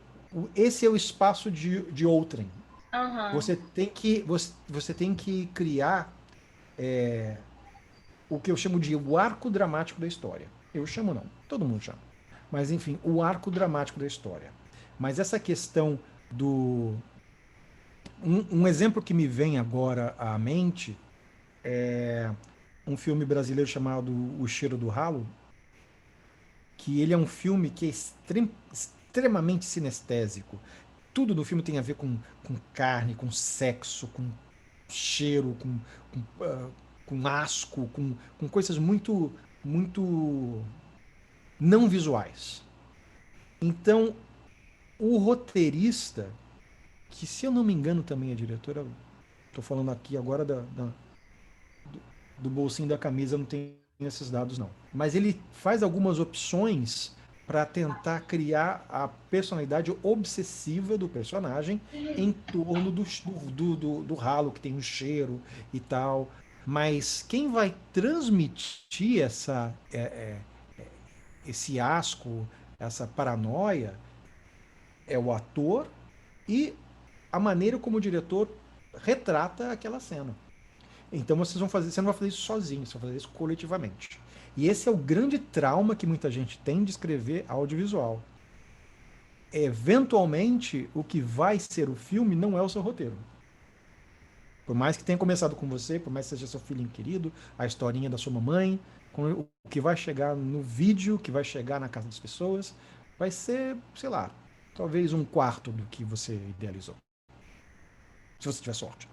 esse é o espaço de outrem. Você tem que criar o que eu chamo de o arco dramático da história. Eu chamo não, todo mundo chama. Mas enfim, o arco dramático da história. Mas essa questão do... Um exemplo que me vem agora à mente é um filme brasileiro chamado O Cheiro do Ralo, que ele é um filme que é extremamente sinestésico. tudo no filme tem a ver com carne, com sexo, com cheiro, com asco, com coisas muito não visuais. Então, o roteirista, que se eu não me engano também é diretora, estou falando aqui agora do bolsinho da camisa, não tem esses dados não. Mas ele faz algumas opções para tentar criar a personalidade obsessiva do personagem em torno do ralo, que tem um cheiro e tal. Mas quem vai transmitir esse asco, essa paranoia, é o ator e a maneira como o diretor retrata aquela cena. Então você não vai fazer isso sozinho, você vai fazer isso coletivamente. E esse é o grande trauma que muita gente tem de escrever audiovisual. Eventualmente, o que vai ser o filme não é o seu roteiro. Por mais que tenha começado com você, por mais que seja seu filhinho querido, a historinha da sua mamãe, o que vai chegar no vídeo, que vai chegar na casa das pessoas, vai ser, sei lá, talvez um quarto do que você idealizou. Se você tiver sorte.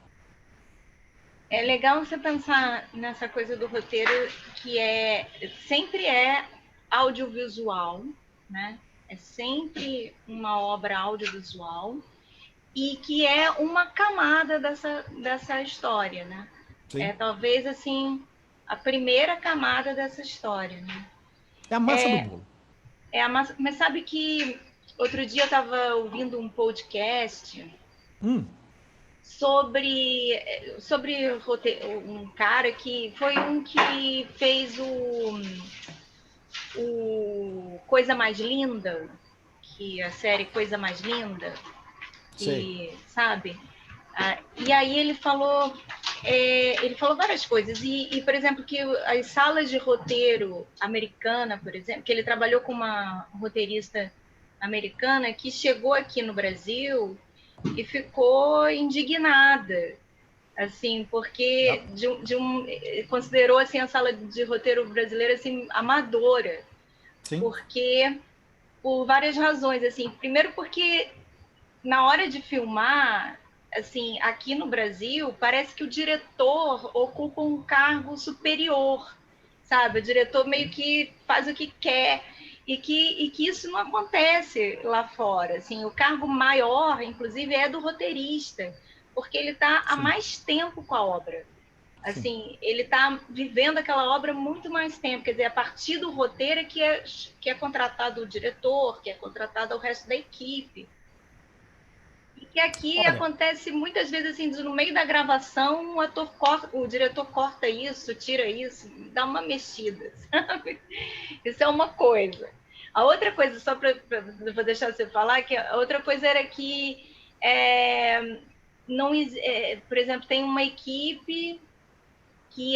É legal você pensar nessa coisa do roteiro que sempre é audiovisual, né? É sempre uma obra audiovisual e que é uma camada dessa história, né? Sim. É talvez assim a primeira camada dessa história, né? É a massa do bolo. Mas sabe que outro dia eu estava ouvindo um podcast sobre um cara que foi um que fez o Coisa Mais Linda, que a série Coisa Mais Linda, que Sei. sabe? E aí ele falou várias coisas e, por exemplo, que as salas de roteiro americana, por exemplo, que ele trabalhou com uma roteirista americana que chegou aqui no Brasil e ficou indignada, assim, porque considerou assim a sala de roteiro brasileira assim amadora, Sim. porque por várias razões, assim, primeiro porque na hora de filmar, assim, aqui no Brasil, parece que o diretor ocupa um cargo superior, sabe? O diretor meio que faz o que quer e que isso não acontece lá fora. Assim, o cargo maior, inclusive, é do roteirista, porque ele está há mais tempo com a obra. Assim, ele está vivendo aquela obra muito mais tempo. Quer dizer, a partir do roteiro que é contratado o diretor, que é contratado o resto da equipe. E que aqui acontece muitas vezes assim, no meio da gravação, o diretor corta isso, tira isso, dá uma mexida, sabe? Isso é uma coisa. A outra coisa, só para vou deixar você falar, que a outra coisa era que por exemplo, tem uma equipe que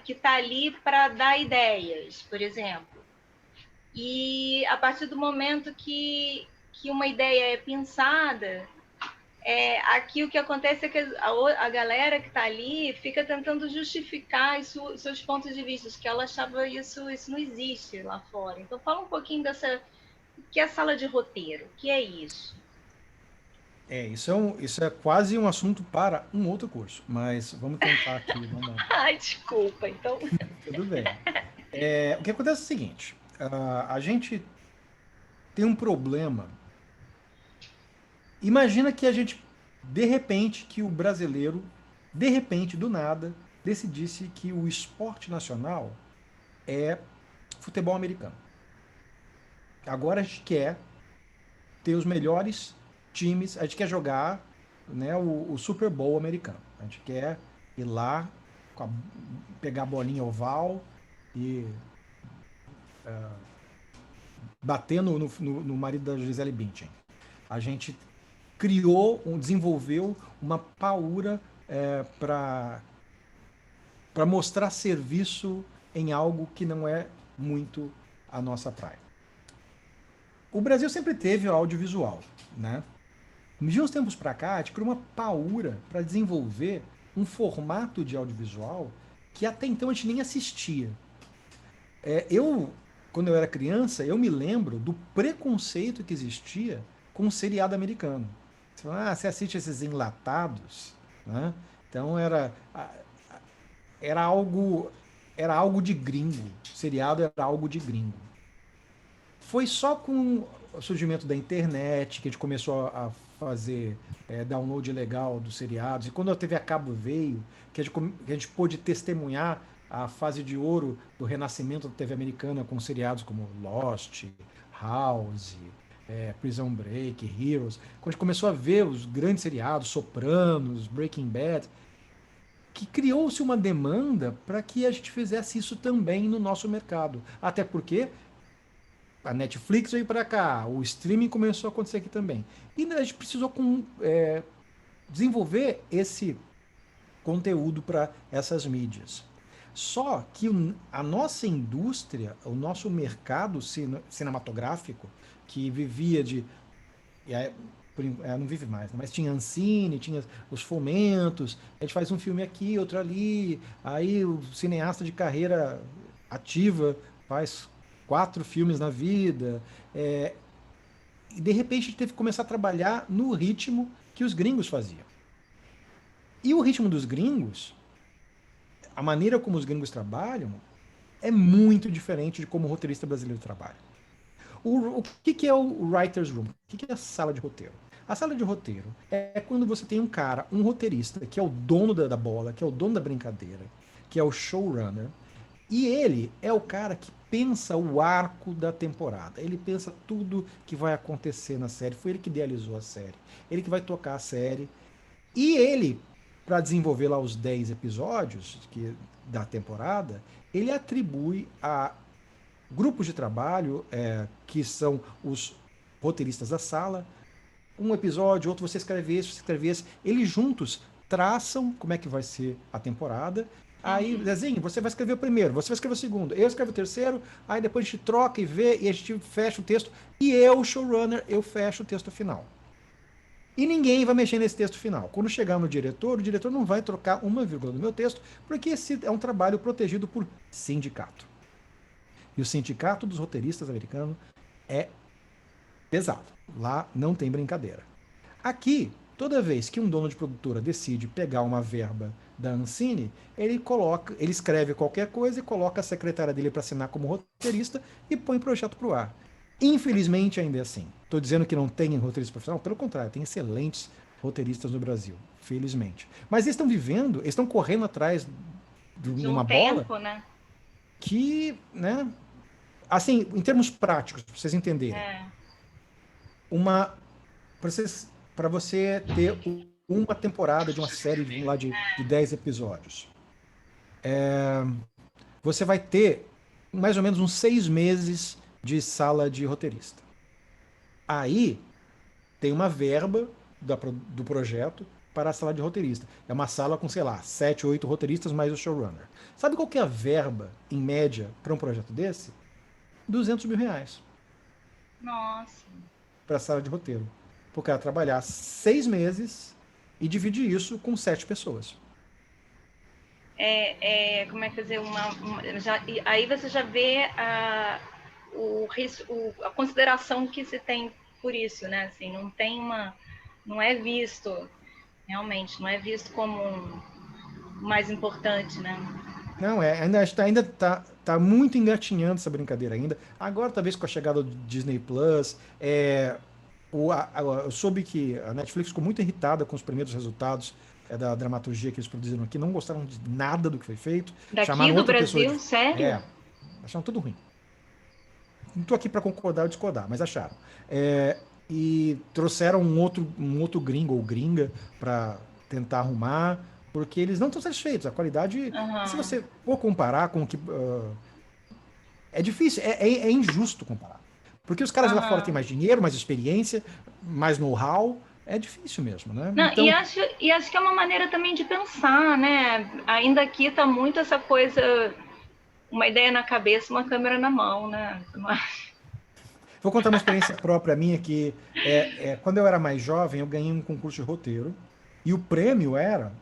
está ali para dar ideias, por exemplo. E a partir do momento que uma ideia é pensada, aqui o que acontece é que a galera que está ali fica tentando justificar seus pontos de vista, que ela achava isso não existe lá fora. Então fala um pouquinho o que é sala de roteiro, o que é isso? Isso é quase um assunto para um outro curso, mas vamos tentar aqui. Ai, desculpa, então. Tudo bem. O que acontece é o seguinte, a gente tem um problema. Imagina que de repente, que o brasileiro, de repente, do nada, decidisse que o esporte nacional é futebol americano. Agora a gente quer ter os melhores times, a gente quer jogar, né, o Super Bowl americano. A gente quer ir lá, pegar a bolinha oval e bater no marido da Gisele Bündchen. A gente desenvolveu uma paura para mostrar serviço em algo que não é muito a nossa praia. O Brasil sempre teve audiovisual, né? De uns tempos para cá, a gente criou uma paura para desenvolver um formato de audiovisual que até então a gente nem assistia. Quando eu era criança, eu me lembro do preconceito que existia com um seriado americano. Você fala, você assiste esses enlatados, né? Então era algo era algo de gringo. O seriado era algo de gringo. Foi só com o surgimento da internet que a gente começou a fazer download legal dos seriados. E quando a TV a cabo veio, que a gente pôde testemunhar a fase de ouro do renascimento da TV americana com seriados como Lost, House, Prison Break, Heroes. Quando a gente começou a ver os grandes seriados, Sopranos, Breaking Bad, que criou-se uma demanda para que a gente fizesse isso também no nosso mercado. Até porque a Netflix veio para cá, o streaming começou a acontecer aqui também. E a gente precisou desenvolver esse conteúdo para essas mídias. Só que a nossa indústria, o nosso mercado cinematográfico, que vivia de. Não vive mais, né? Mas tinha Ancine, tinha os fomentos, a gente faz um filme aqui, outro ali, aí o cineasta de carreira ativa faz 4 filmes na vida. E de repente a gente teve que começar a trabalhar no ritmo que os gringos faziam. E o ritmo dos gringos, a maneira como os gringos trabalham, é muito diferente de como o roteirista brasileiro trabalha. O que é o writer's room? O que é a sala de roteiro? A sala de roteiro é quando você tem um roteirista, que é o dono da bola, que é o dono da brincadeira, que é o showrunner, e ele é o cara que pensa o arco da temporada. Ele pensa tudo que vai acontecer na série. Foi ele que idealizou a série. Ele que vai tocar a série. E ele, para desenvolver lá os 10 episódios da temporada, ele atribui a grupos de trabalho, que são os roteiristas da sala, um episódio, outro você escreve esse, você escreve esse. Eles juntos traçam como é que vai ser a temporada. Aí, Zezinho, você vai escrever o primeiro, você vai escrever o segundo, eu escrevo o terceiro, aí depois a gente troca e vê, e a gente fecha o texto, e eu, showrunner, eu fecho o texto final. E ninguém vai mexer nesse texto final. Quando chegar no diretor, o diretor não vai trocar uma vírgula do meu texto, porque esse é um trabalho protegido por sindicato. E o sindicato dos roteiristas americanos é pesado. Lá não tem brincadeira. Aqui, toda vez que um dono de produtora decide pegar uma verba da Ancine, ele escreve qualquer coisa e coloca a secretária dele para assinar como roteirista e põe o projeto para o ar. Infelizmente ainda é assim. Estou dizendo que não tem roteirista profissional, pelo contrário, tem excelentes roteiristas no Brasil, felizmente. Mas eles estão vivendo, eles estão correndo atrás de uma bola que, né, assim, em termos práticos, para vocês entenderem, para você ter uma temporada de uma série de 10 episódios, você vai ter mais ou menos uns 6 meses de sala de roteirista. Aí tem uma verba do projeto para a sala de roteirista. É uma sala com, sei lá, 7, 8 roteiristas mais o showrunner. Sabe qual que é a verba, em média, para um projeto desse? R$200 mil. Nossa. Para a sala de roteiro. Para o cara trabalhar 6 meses e dividir isso com 7 pessoas. Como é que dizer, aí você já vê a consideração que se tem por isso, né? Assim, não é visto, realmente, não é visto como mais importante, né? Não, ainda tá muito engatinhando essa brincadeira ainda. Agora, talvez com a chegada do Disney Plus, eu soube que a Netflix ficou muito irritada com os primeiros resultados da dramaturgia que eles produziram aqui, não gostaram de nada do que foi feito. Daqui do Brasil, sério? Acharam tudo ruim. Não estou aqui para concordar ou discordar, mas acharam. E trouxeram um outro gringo ou gringa para tentar arrumar, porque eles não estão satisfeitos. A qualidade, se você for comparar com o que... é difícil, é injusto comparar. Porque os caras lá fora têm mais dinheiro, mais experiência, mais know-how. É difícil mesmo, né? Não, então... e acho que é uma maneira também de pensar, né? Ainda aqui está muito essa coisa, uma ideia na cabeça, uma câmera na mão, né? Vou contar uma experiência própria minha que quando eu era mais jovem, eu ganhei um concurso de roteiro e o prêmio era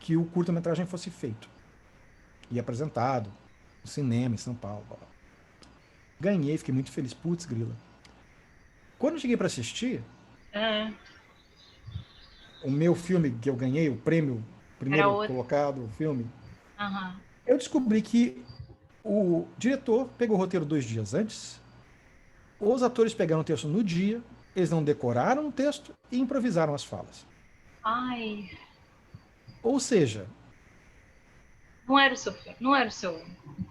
que o curta-metragem fosse feito e apresentado no cinema em São Paulo. Ganhei, fiquei muito feliz. Putz, grila. Quando eu cheguei para assistir, Ah, o meu filme que eu ganhei, o prêmio, era primeiro outro. colocado, o filme, Aham. eu descobri que o diretor pegou o roteiro 2 dias antes, os atores pegaram o texto no dia, eles não decoraram o texto e improvisaram as falas. Ai, Ou seja, não era o seu, não era o seu.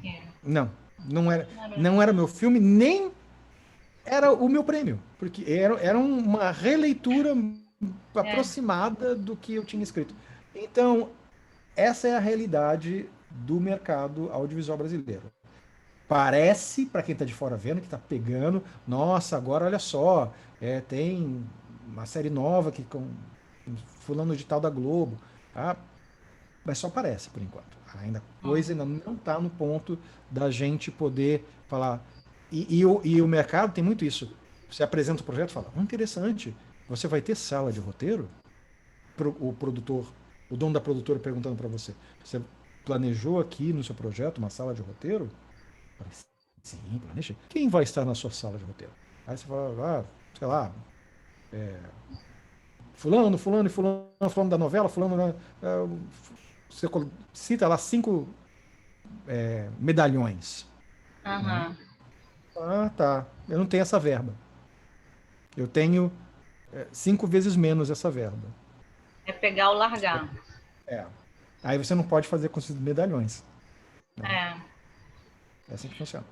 Era. não, não era, Não era. não era meu filme, nem era o meu prêmio, porque era uma releitura É. aproximada do que eu tinha escrito. Então, essa é a realidade do mercado audiovisual brasileiro. Parece, para quem está de fora vendo, que está pegando, nossa, agora olha só, tem uma série nova que com fulano de tal da Globo, tá? Mas só parece por enquanto. Ainda a coisa ainda não está no ponto da gente poder falar. E o mercado tem muito isso. Você apresenta o projeto e fala, interessante, você vai ter sala de roteiro? O produtor, o dono da produtora perguntando para você, você planejou aqui no seu projeto uma sala de roteiro? Eu falei, sim, planejei. Quem vai estar na sua sala de roteiro? Aí você fala, sei lá, fulano, fulano e fulano, fulano da novela, fulano, né, você cita lá 5 medalhões, né? Aham. Ah, tá. Eu não tenho essa verba. Eu tenho 5 vezes menos essa verba. É pegar ou largar. É. Aí você não pode fazer com esses medalhões, né? É. É assim que funciona.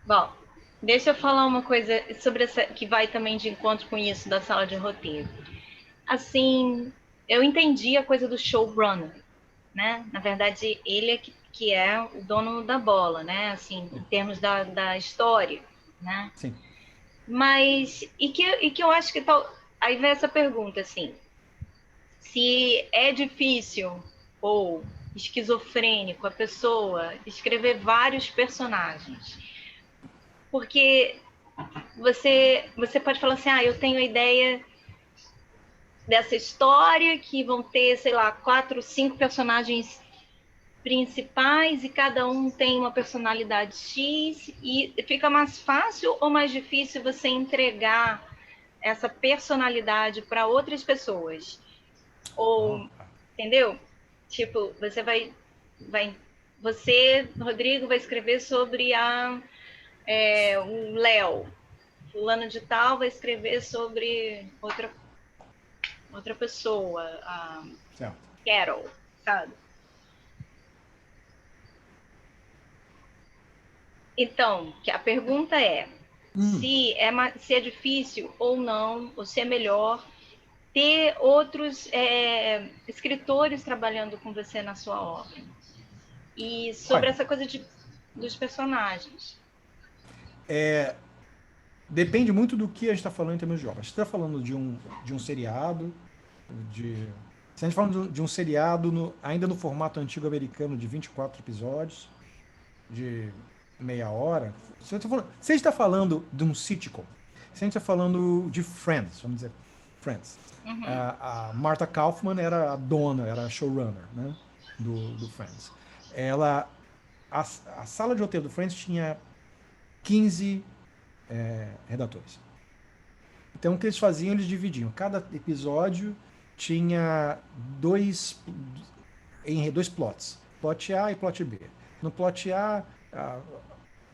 Bom, deixa eu falar uma coisa sobre essa que vai também de encontro com isso da sala de roteiro. Assim, eu entendi a coisa do showrunner, né? Na verdade, ele é que é o dono da bola, né? Assim, em termos da história, né? Sim. Mas, e que eu acho que tal. Aí vem essa pergunta, assim: se é difícil ou esquizofrênico a pessoa escrever vários personagens. Porque você pode falar assim, eu tenho a ideia dessa história que vão ter, sei lá, 4, 5 personagens principais e cada um tem uma personalidade X e fica mais fácil ou mais difícil você entregar essa personalidade para outras pessoas? Oh, Ou, entendeu? Tipo, vai você, Rodrigo, vai escrever sobre o Léo. Fulano de tal vai escrever sobre outra pessoa, a certo. Carol, sabe? Então, a pergunta é se é difícil ou não, ou se é melhor ter outros escritores trabalhando com você na sua obra. E sobre Olha, essa coisa dos personagens. depende muito do que a gente está falando em termos de obra. Se está falando de um seriado, de. Se a gente está falando de um seriado ainda no formato antigo americano de 24 episódios, de meia hora. Se a gente está falando de um sitcom, se a gente está falando de Friends, vamos dizer, Friends. A Martha Kaufman era a dona, era a showrunner, né, do Friends. Ela, a sala de roteiro do Friends tinha 15 redatores. Então, o que eles faziam? Eles dividiam. Cada episódio tinha dois plots. Plot A e plot B. No plot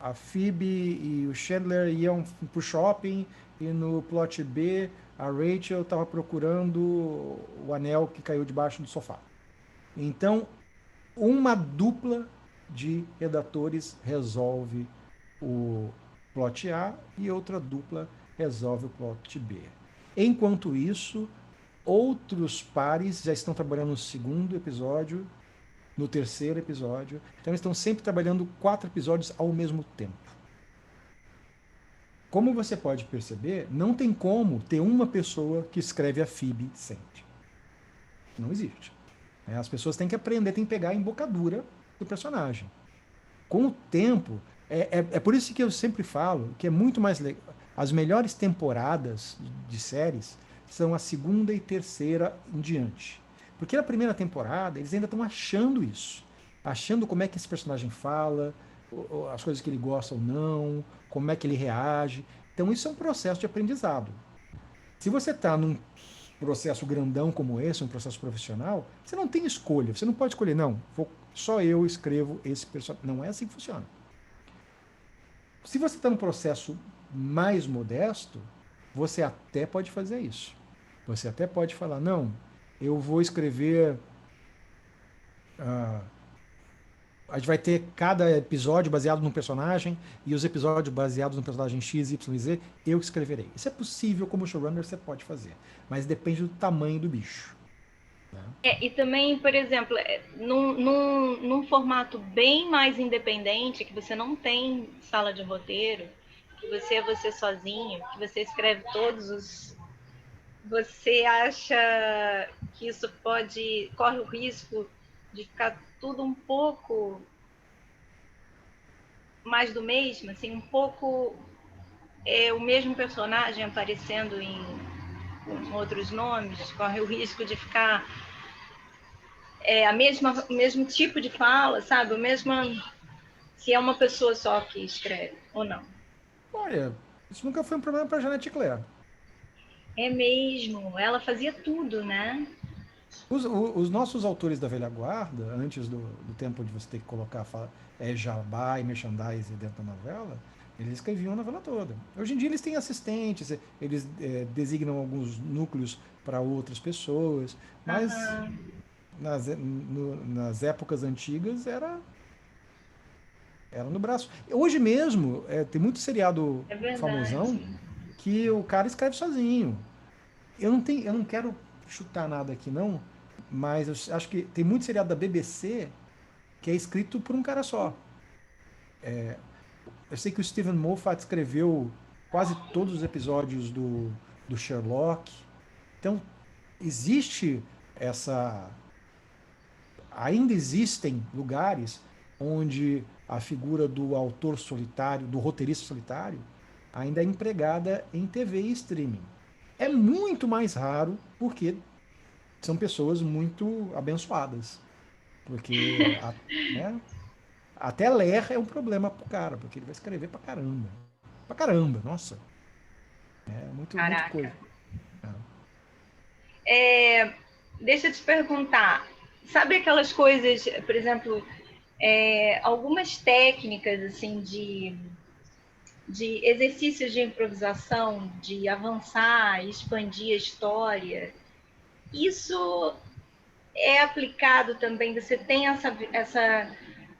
a Phoebe e o Chandler iam pro shopping e no plot B a Rachel estava procurando o anel que caiu debaixo do sofá. Então, uma dupla de redatores resolve o plot A e outra dupla resolve o plot B. Enquanto isso, outros pares já estão trabalhando no segundo episódio, no terceiro episódio. Então eles estão sempre trabalhando 4 episódios ao mesmo tempo. Como você pode perceber, não tem como ter uma pessoa que escreve a Phoebe sempre. Não existe. As pessoas têm que aprender, têm que pegar a embocadura do personagem. Com o tempo, é por isso que eu sempre falo que é muito mais legal. As melhores temporadas de séries são a segunda e terceira em diante. Porque na primeira temporada eles ainda estão achando isso. Achando como é que esse personagem fala, as coisas que ele gosta ou não, como é que ele reage. Então isso é um processo de aprendizado. Se você está num processo grandão como esse, um processo profissional, você não tem escolha. Você não pode escolher, não, só eu escrevo esse personagem. Não é assim que funciona. Se você está num processo mais modesto, você até pode fazer isso. Você até pode falar, não, eu vou escrever. ah, a gente vai ter cada episódio baseado num personagem e os episódios baseados no personagem X, Y e Z, eu escreverei. Isso é possível, como showrunner você pode fazer, mas depende do tamanho do bicho. Né? E também, por exemplo, num formato bem mais independente, que você não tem sala de roteiro, que você é você sozinho, que você escreve todos os. Você acha que isso corre o risco de ficar tudo um pouco mais do mesmo, assim, um pouco o mesmo personagem aparecendo com outros nomes, corre o risco de ficar o mesmo tipo de fala, sabe? Se é uma pessoa só que escreve ou não. Olha, isso nunca foi um problema para Jeanette Claire. É mesmo, ela fazia tudo, né? Os nossos autores da velha guarda, antes do tempo de você ter que colocar jabá e merchandise dentro da novela, eles escreviam a novela toda. Hoje em dia eles têm assistentes, eles designam alguns núcleos para outras pessoas, mas nas épocas antigas era no braço. Hoje mesmo, tem muito seriado famosão que o cara escreve sozinho. Eu não quero chutar nada aqui, não, mas eu acho que tem muito seriado da BBC que é escrito por um cara só. Eu sei que o Stephen Moffat escreveu quase todos os episódios do Sherlock. Então, existe essa. Ainda existem lugares onde a figura do autor solitário, do roteirista solitário, ainda é empregada em TV e streaming. É muito mais raro porque são pessoas muito abençoadas. Porque né, até ler é um problema pro cara, porque ele vai escrever pra caramba. Pra caramba, nossa. É muito Caraca. coisa. Deixa eu te perguntar, sabe aquelas coisas, por exemplo, algumas técnicas assim de exercícios de improvisação, de avançar, expandir a história, isso é aplicado também, você tem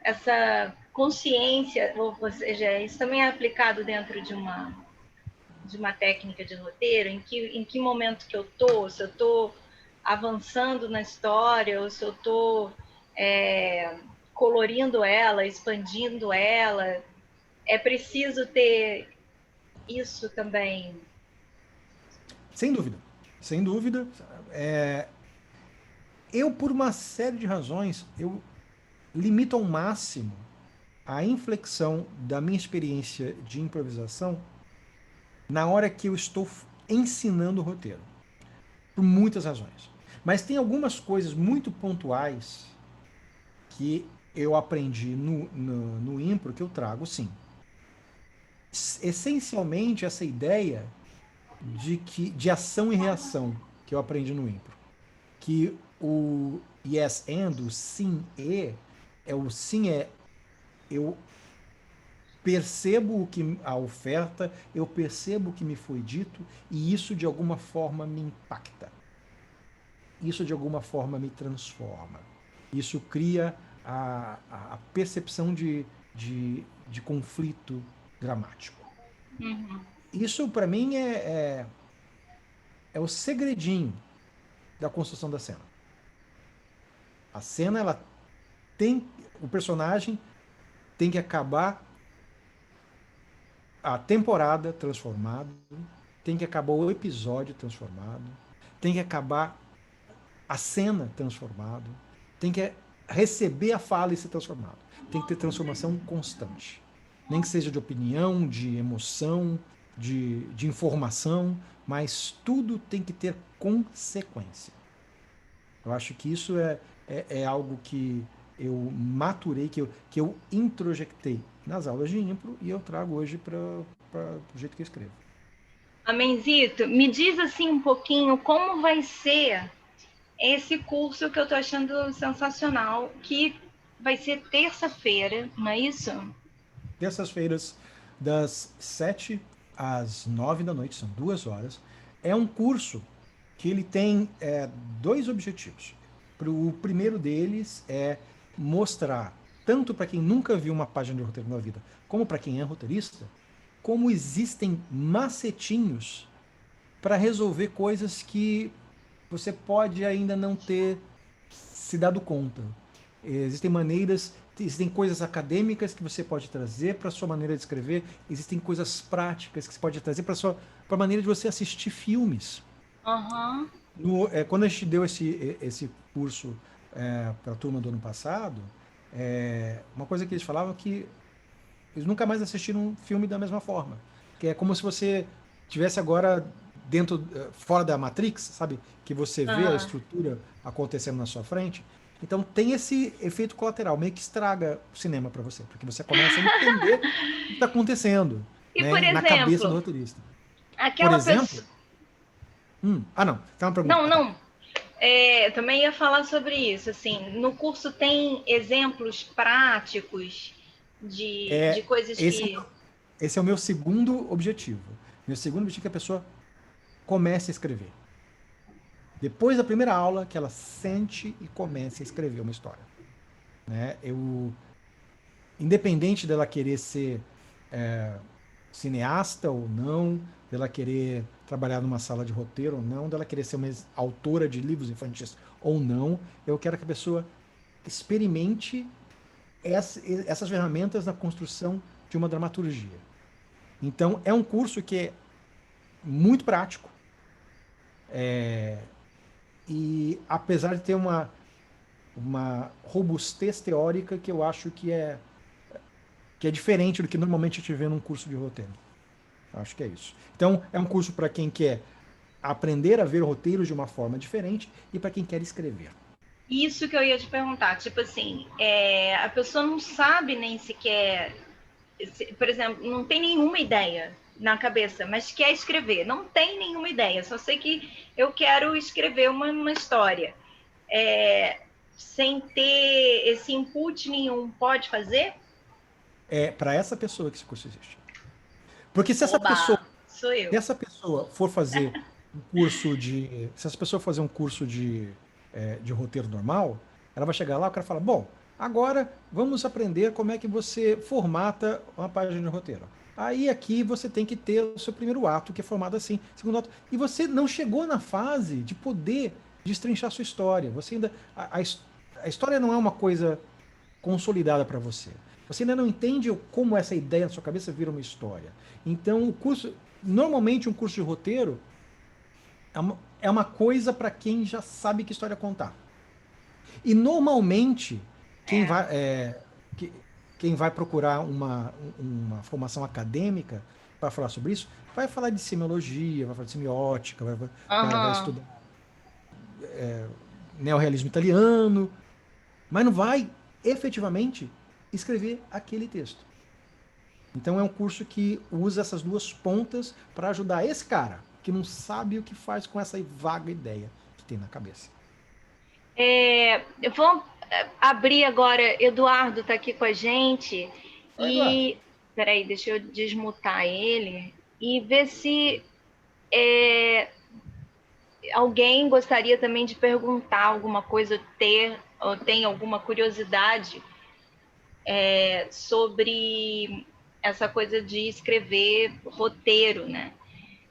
essa consciência, ou seja, isso também é aplicado dentro de uma técnica de roteiro, em que momento que eu tô, se eu tô avançando na história, ou se eu tô colorindo ela, expandindo ela, é preciso ter isso também. Sem dúvida. Sem dúvida. Eu, por uma série de razões, eu limito ao máximo a inflexão da minha experiência de improvisação na hora que eu estou ensinando o roteiro. Por muitas razões. Mas tem algumas coisas muito pontuais que eu aprendi no impro que eu trago, sim. Essencialmente, essa ideia de ação e reação que eu aprendi no impro. Que o yes and, o sim e, o sim é eu percebo o que a oferta, eu percebo o que me foi dito e isso de alguma forma me impacta. Isso de alguma forma me transforma. Isso cria a percepção de conflito dramático. Uhum. Isso, para mim, é o segredinho da construção da cena. A cena, ela tem. O personagem tem que acabar a temporada transformado, tem que acabar o episódio transformado, tem que acabar a cena transformado, tem que receber a fala e ser transformado. Tem que ter transformação constante. Nem que seja de opinião, de emoção, de informação, mas tudo tem que ter consequência. Eu acho que isso é algo que eu maturei, que eu introjectei nas aulas de impro e eu trago hoje para o jeito que eu escrevo. Amenzito, me diz assim um pouquinho como vai ser esse curso que eu tô achando sensacional, que vai ser terça-feira, não é isso? Terças-feiras, das 7 às 9 da noite, são 2 horas. É um curso que ele tem dois objetivos. O primeiro deles é mostrar, tanto para quem nunca viu uma página de roteiro na vida, como para quem é roteirista, como existem macetinhos para resolver coisas que você pode ainda não ter se dado conta. Existem maneiras, existem coisas acadêmicas que você pode trazer para a sua maneira de escrever, existem coisas práticas que você pode trazer para a maneira de você assistir filmes. Aham. Quando a gente deu esse curso para a turma do ano passado, uma coisa que eles falavam é que eles nunca mais assistiram um filme da mesma forma. Que é como se você tivesse agora fora da Matrix, sabe? Que você vê a Aham. estrutura acontecendo na sua frente. Então tem esse efeito colateral, meio que estraga o cinema para você, porque você começa a entender o que está acontecendo, E por né, na cabeça do exemplo, roteirista. Por aquela exemplo, pessoa. não, tem uma pergunta. Não, Ah, tá. não. Também ia falar sobre isso. Assim, no curso tem exemplos práticos de É, coisas esse, que. esse é o meu segundo objetivo. Meu segundo objetivo é que a pessoa comece a escrever. Depois da primeira aula, que ela sente e comece a escrever uma história. Né? Independente dela querer ser cineasta ou não, dela querer trabalhar numa sala de roteiro ou não, dela querer ser uma autora de livros infantis ou não, eu quero que a pessoa experimente essas ferramentas na construção de uma dramaturgia. Então, é um curso que é muito prático e, apesar de ter uma robustez teórica que eu acho que é diferente do que normalmente a gente vê num curso de roteiro. Acho que é isso. Então, é um curso para quem quer aprender a ver roteiros de uma forma diferente e para quem quer escrever. Isso que eu ia te perguntar. Tipo assim, a pessoa não sabe nem sequer. Por exemplo, não tem nenhuma ideia na cabeça, mas quer escrever. Não tem nenhuma ideia. Só sei que eu quero escrever uma história. Sem ter esse input nenhum, pode fazer? É para essa pessoa que esse curso existe. Porque Oba, sou se eu. essa pessoa for fazer um curso de, se essa pessoa fazer um curso de roteiro normal, ela vai chegar lá, o cara fala, bom, agora vamos aprender como é que você formata uma página de roteiro. Aí aqui você tem que ter o seu primeiro ato, que é formado assim, segundo ato. E você não chegou na fase de poder destrinchar sua história. Você ainda. A história não é uma coisa consolidada para você. Você ainda não entende como essa ideia na sua cabeça vira uma história. Então, normalmente um curso de roteiro é uma coisa para quem já sabe que história contar. E normalmente quem É. vai, quem vai procurar uma formação acadêmica para falar sobre isso, vai falar de semiologia, vai falar de semiótica, vai Aham. estudar neorrealismo italiano, mas não vai efetivamente escrever aquele texto. Então é um curso que usa essas duas pontas para ajudar esse cara que não sabe o que faz com essa vaga ideia que tem na cabeça. Eu vou abrir agora. Eduardo está aqui com a gente. Oi, Eduardo. E. Peraí, deixa eu desmutar ele e ver se é, alguém gostaria também de perguntar alguma coisa, ou tem alguma curiosidade sobre essa coisa de escrever roteiro, né?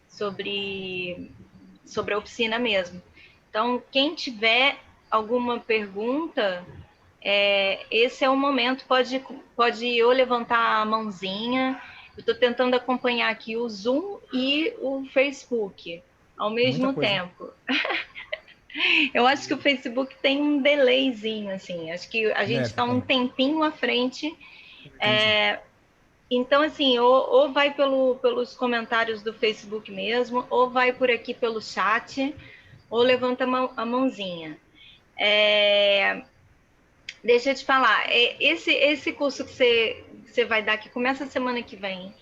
Sobre a oficina mesmo. Então, quem tiver alguma pergunta, esse é o momento, pode ou levantar a mãozinha. Eu estou tentando acompanhar aqui o Zoom e o Facebook ao Muita mesmo coisa. tempo. Eu acho que o Facebook tem um delayzinho, assim. Acho que a gente está um Tem. tempinho à frente. Tem sim. Então, assim, ou vai pelos comentários do Facebook mesmo, ou vai por aqui pelo chat, ou levanta a mãozinha. Deixa eu te falar, esse curso que você vai dar, que começa a semana que vem,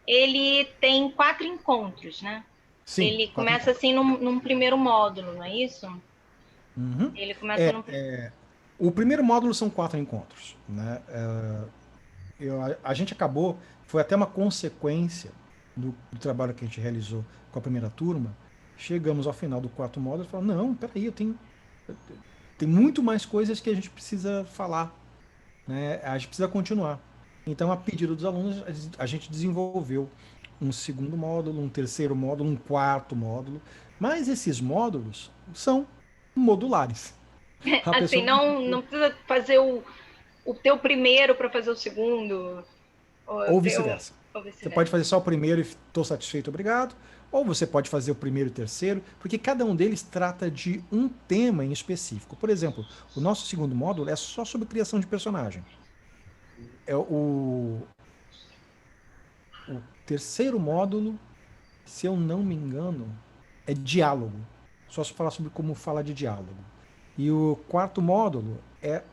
ele tem 4 encontros, né? Sim, Ele 4 começa encontros. assim num primeiro módulo, não é isso? Uhum. Ele começa num. O primeiro módulo são 4 encontros, né? A gente acabou, foi até uma consequência do trabalho que a gente realizou com a primeira turma. Chegamos ao final do quarto módulo e falamos, não, peraí, tem muito mais coisas que a gente precisa falar, né? A gente precisa continuar. Então, a pedido dos alunos, a gente desenvolveu um segundo módulo, um terceiro módulo, um quarto módulo. Mas esses módulos são modulares. A Assim, pessoa não não precisa fazer o teu primeiro para fazer o segundo, ou o Ou teu, vice-versa. ou Você pode vice-versa. fazer só o primeiro e estou satisfeito, obrigado. Ou você pode fazer o primeiro e o terceiro, porque cada um deles trata de um tema em específico. Por exemplo, o nosso segundo módulo é só sobre criação de personagem. O terceiro módulo, se eu não me engano, é diálogo. Só se falar sobre como falar de diálogo. E o quarto módulo é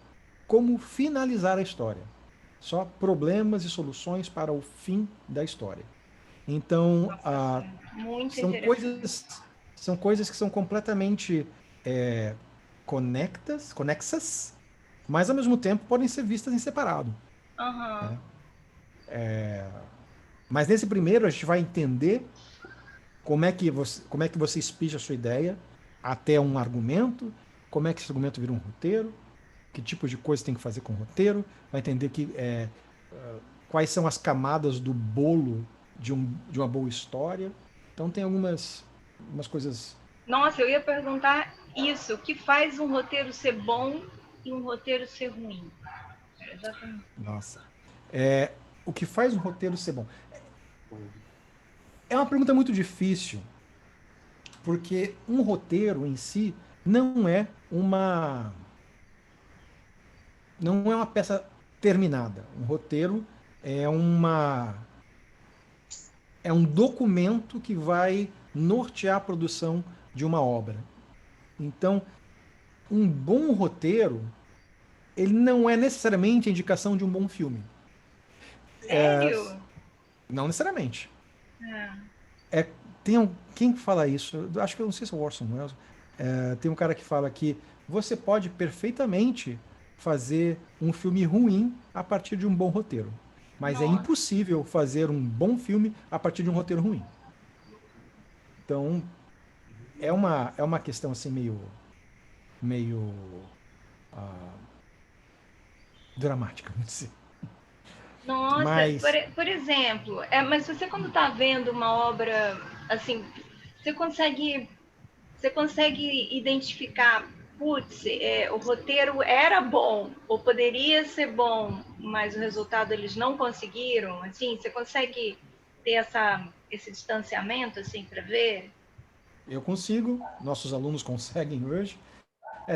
como finalizar a história. Só problemas e soluções para o fim da história. Então, Nossa, muito são interessante. coisas, são coisas que são completamente é, conexas, mas ao mesmo tempo podem ser vistas em separado. Aham. Mas nesse primeiro a gente vai entender como é que você espija a sua ideia até um argumento, como é que esse argumento vira um roteiro, que tipo de coisa tem que fazer com o roteiro, vai entender quais são as camadas do bolo de uma boa história. Então tem algumas coisas. Nossa, eu ia perguntar isso. O que faz um roteiro ser bom e um roteiro ser ruim? Exatamente. Nossa. O que faz um roteiro ser bom? É uma pergunta muito difícil, porque um roteiro em si não é uma não é uma peça terminada. Um roteiro é uma é um documento que vai nortear a produção de uma obra. Então, um bom roteiro, ele não é necessariamente a indicação de um bom filme. Sério? Não necessariamente. É. É, quem fala isso? Eu acho que eu não sei se é o Orson Welles. Tem um cara que fala que você pode perfeitamente fazer um filme ruim a partir de um bom roteiro. Mas é Nossa. impossível fazer um bom filme a partir de um roteiro ruim. Então, é uma questão assim meio dramática, vamos dizer. Nossa, Mas por exemplo, mas você quando está vendo uma obra assim, você consegue, você consegue identificar, putz, o roteiro era bom, ou poderia ser bom, mas o resultado eles não conseguiram, assim, você consegue ter esse distanciamento, assim, para ver? eu consigo, nossos alunos conseguem hoje.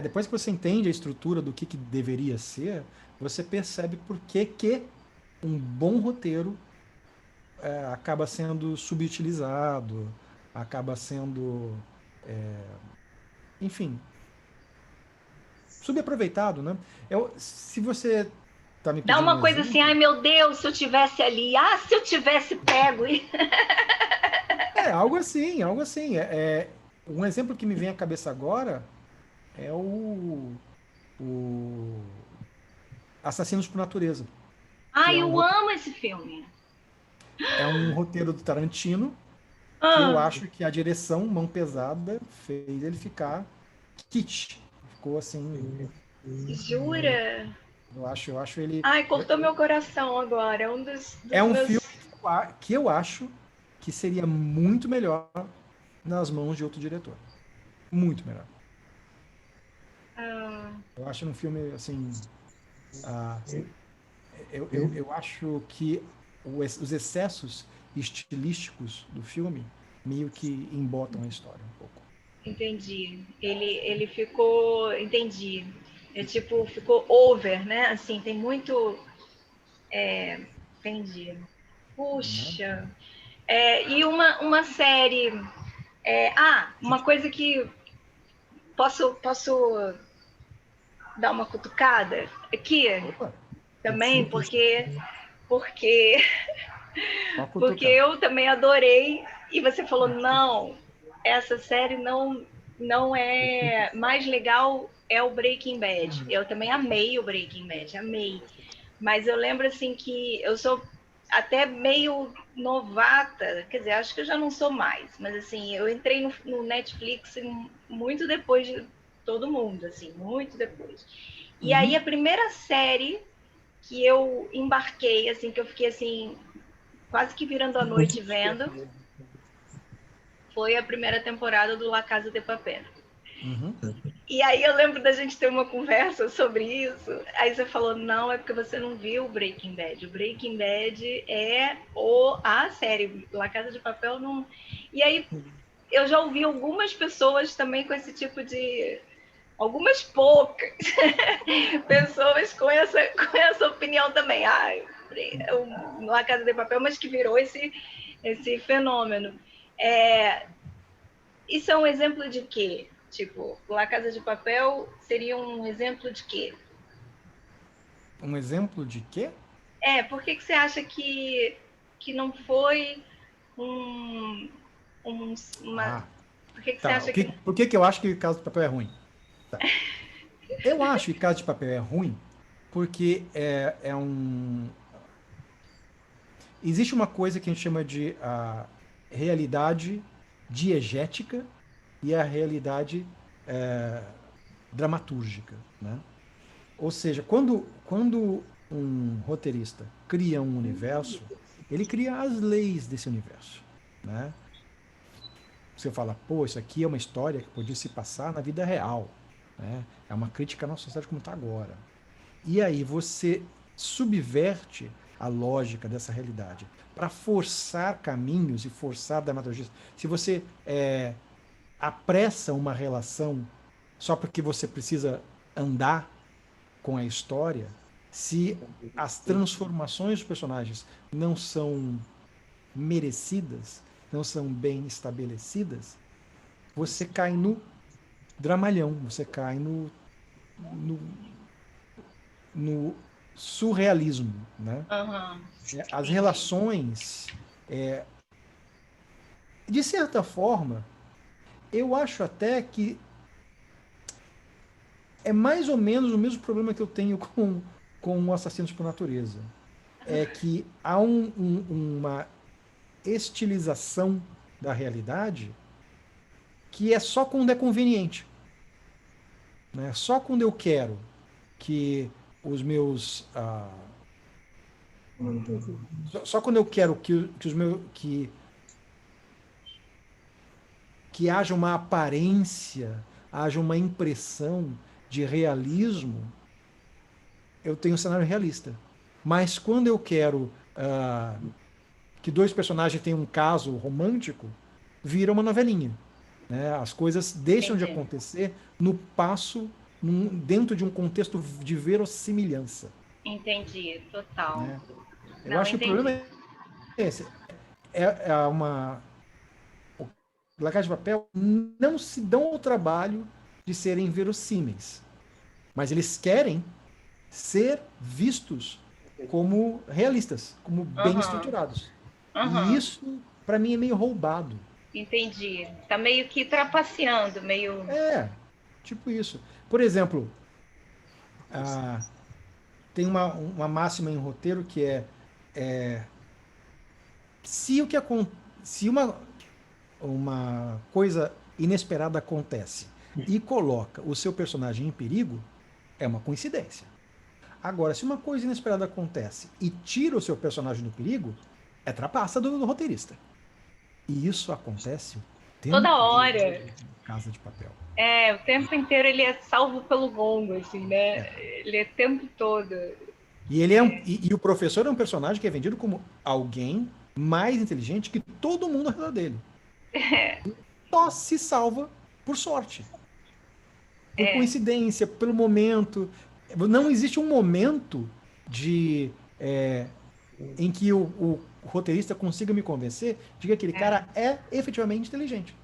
Depois que você entende a estrutura do que deveria ser, você percebe por que um bom roteiro acaba sendo subutilizado, acaba sendo, enfim, subaproveitado, né? Se você está me Dá pedindo uma um coisa assim, ai exemplo, meu Deus, se eu tivesse ali, se eu tivesse pego. algo assim, algo assim. Um exemplo que me vem à cabeça agora é o Assassinos por Natureza, que Ai, é um eu roteiro, amo esse filme. é um roteiro do Tarantino, que eu Ah, acho que a direção, mão pesada, fez ele ficar kitsch. Ficou assim. jura? Eu acho ele. Ai, cortou meu coração agora. É um É dos um filme meus. que eu acho que seria muito melhor nas mãos de outro diretor. Muito melhor. Ah, Eu acho um filme assim. ah, eu acho que os excessos estilísticos do filme meio que embotam a história um pouco. entendi. Ele ficou. Entendi. É tipo, ficou over, né? Assim, tem muito. Entendi. Né? Puxa. E uma série. Uma coisa que posso dar uma cutucada aqui Opa, também, sinto, porque pode porque cutucar. eu também adorei e você falou não. essa série não é mais legal, é o Breaking Bad. Eu também amei o Breaking Bad, amei. Mas eu lembro assim que eu sou até meio novata, quer dizer, acho que eu já não sou mais, mas assim, eu entrei no Netflix muito depois de todo mundo, assim, muito depois. E aí a primeira série que eu embarquei, assim, que eu fiquei assim, quase que virando a noite vendo, foi a primeira temporada do La Casa de Papel. Uhum. E aí eu lembro da gente ter uma conversa sobre isso. Aí você falou, não, é porque você não viu o Breaking Bad. O Breaking Bad é a série. La Casa de Papel não... E aí eu já ouvi algumas pessoas também com esse tipo de... Algumas poucas pessoas com essa opinião também. La Casa de Papel, mas que virou esse fenômeno. Isso é um exemplo de quê? Tipo, La Casa de Papel seria um exemplo de quê? Um exemplo de quê? Por que você acha que não foi um, uma... Ah, Por que você tá. acha que... Por que eu acho que Casa de Papel é ruim? Tá. Eu acho que Casa de Papel é ruim porque é um... Existe uma coisa que a gente chama de realidade diegética e a realidade dramatúrgica, né? Ou seja, quando um roteirista cria um universo, ele cria as leis desse universo, né? Você fala, pô, isso aqui é uma história que podia se passar na vida real, né? É uma crítica à nossa sociedade como está agora. E aí você subverte a lógica dessa realidade para forçar caminhos e forçar dramaturgias. Se você apressa uma relação só porque você precisa andar com a história, se as transformações dos personagens não são merecidas, não são bem estabelecidas, você cai no dramalhão, você cai no, no surrealismo, né? Uhum. As relações, de certa forma, eu acho até que é mais ou menos o mesmo problema que eu tenho com Assassinos por Natureza. É que há uma estilização da realidade que é só quando é conveniente, né? Só quando eu quero que os meus só quando eu quero que os meus que haja uma aparência, haja uma impressão de realismo, eu tenho um cenário realista. Mas quando eu quero que dois personagens tenham um caso romântico, vira uma novelinha, né? As coisas deixam de Entendi. acontecer no passo, dentro de um contexto de verossimilhança. Entendi, total. Né? Eu Não, acho que o problema entendi. é esse. É uma. O La Casa de Papel não se dão ao trabalho de serem verossímeis, mas eles querem ser vistos como realistas, como bem Uhum. estruturados. E Uhum. isso, para mim, é meio roubado. Entendi. Tá meio que trapaceando, meio... É, tipo isso. Por exemplo, tem uma máxima em roteiro que é se o que se uma coisa inesperada acontece e coloca o seu personagem em perigo, é uma coincidência. Agora, se uma coisa inesperada acontece e tira o seu personagem do perigo, é trapaça do roteirista. E isso acontece o Toda tempo hora. em Casa de Papel. O tempo inteiro ele é salvo pelo gongo, assim, né? É. Ele é o tempo todo. E e o professor é um personagem que é vendido como alguém mais inteligente que todo mundo ao redor dele. Só se salva por sorte, por É, coincidência, pelo momento. Não existe um momento de em que o roteirista consiga me convencer de que aquele é, cara é efetivamente inteligente.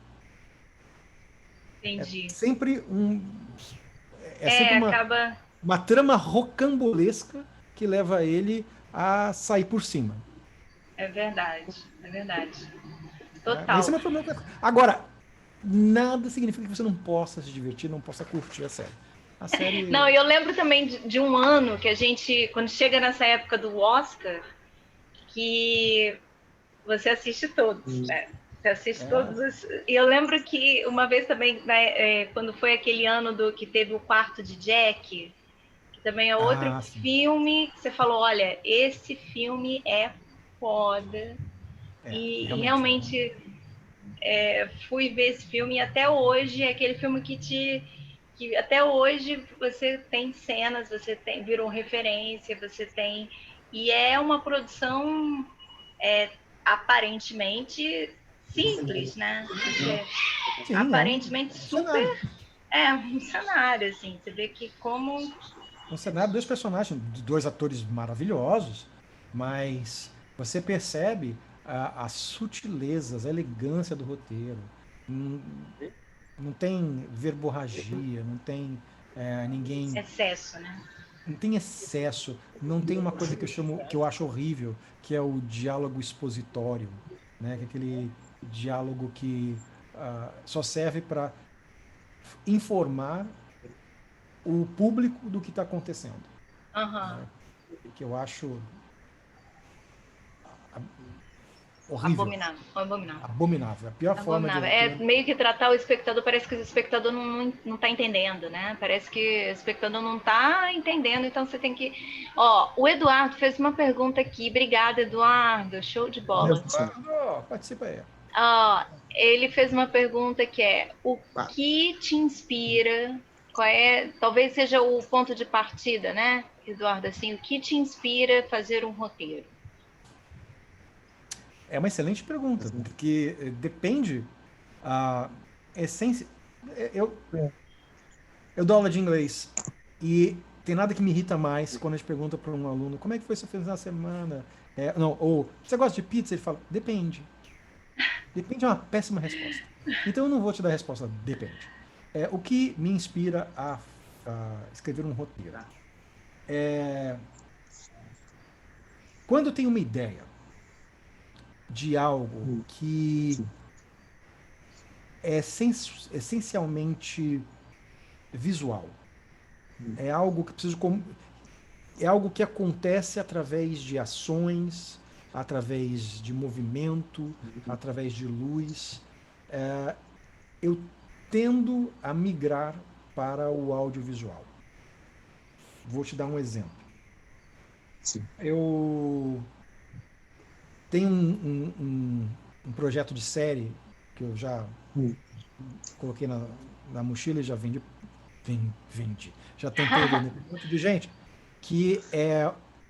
É entendi. sempre é sempre Acaba. uma trama rocambolesca que leva ele a sair por cima. É verdade, é verdade. Né? Esse é Total. o meu problema. Agora, nada significa que você não possa se divertir, não possa curtir a série. A série... Não, eu lembro também de um ano que a gente, quando chega nessa época do Oscar, que você assiste todos, né? Você assiste todos os... E eu lembro que uma vez também, né, quando foi aquele ano que teve o Quarto de Jack, que também é outro filme que você falou, olha, esse filme é foda. E realmente fui ver esse filme e até hoje é aquele filme que até hoje você tem cenas, virou referência, você tem... E é uma produção aparentemente simples, né? Sim, aparentemente um super... cenário. Um cenário, assim. Você vê que como... Um cenário, dois personagens, dois atores maravilhosos, mas você percebe as sutilezas, a elegância do roteiro. Não tem verborragia, não tem ninguém... Excesso, né? Não tem excesso, não tem uma coisa que eu acho horrível, que é o diálogo expositório, né? Que é aquele diálogo que só serve para informar o público do que está acontecendo. Uhum. Que eu acho horrível. Abominável. Abominável. A pior forma de roteiro. Meio que tratar o espectador, parece que o espectador não tá entendendo, né? Parece que o espectador não tá entendendo, então você tem que... Ó, o Eduardo fez uma pergunta aqui. Obrigada, Eduardo. Show de bola. Eduardo, participa aí. Ó, ele fez uma pergunta que é: o que te inspira? Qual é, talvez seja o ponto de partida, né, Eduardo? Assim, o que te inspira a fazer um roteiro? É uma excelente pergunta, porque depende a essência. Eu dou aula de inglês e tem nada que me irrita mais quando a gente pergunta para um aluno como é que foi seu fim de semana? Ou você gosta de pizza? Ele fala, depende. Depende é uma péssima resposta. Então eu não vou te dar a resposta, depende. O que me inspira a escrever um roteiro? Quando eu tenho uma ideia de algo que é essencialmente visual, é algo que é algo que acontece através de ações, através de movimento, através de luz. Eu tendo a migrar para o audiovisual. Vou te dar um exemplo. Sim. Eu tenho um projeto de série que eu já coloquei na mochila e já vendi. Já tentei vender com um monte de gente. Que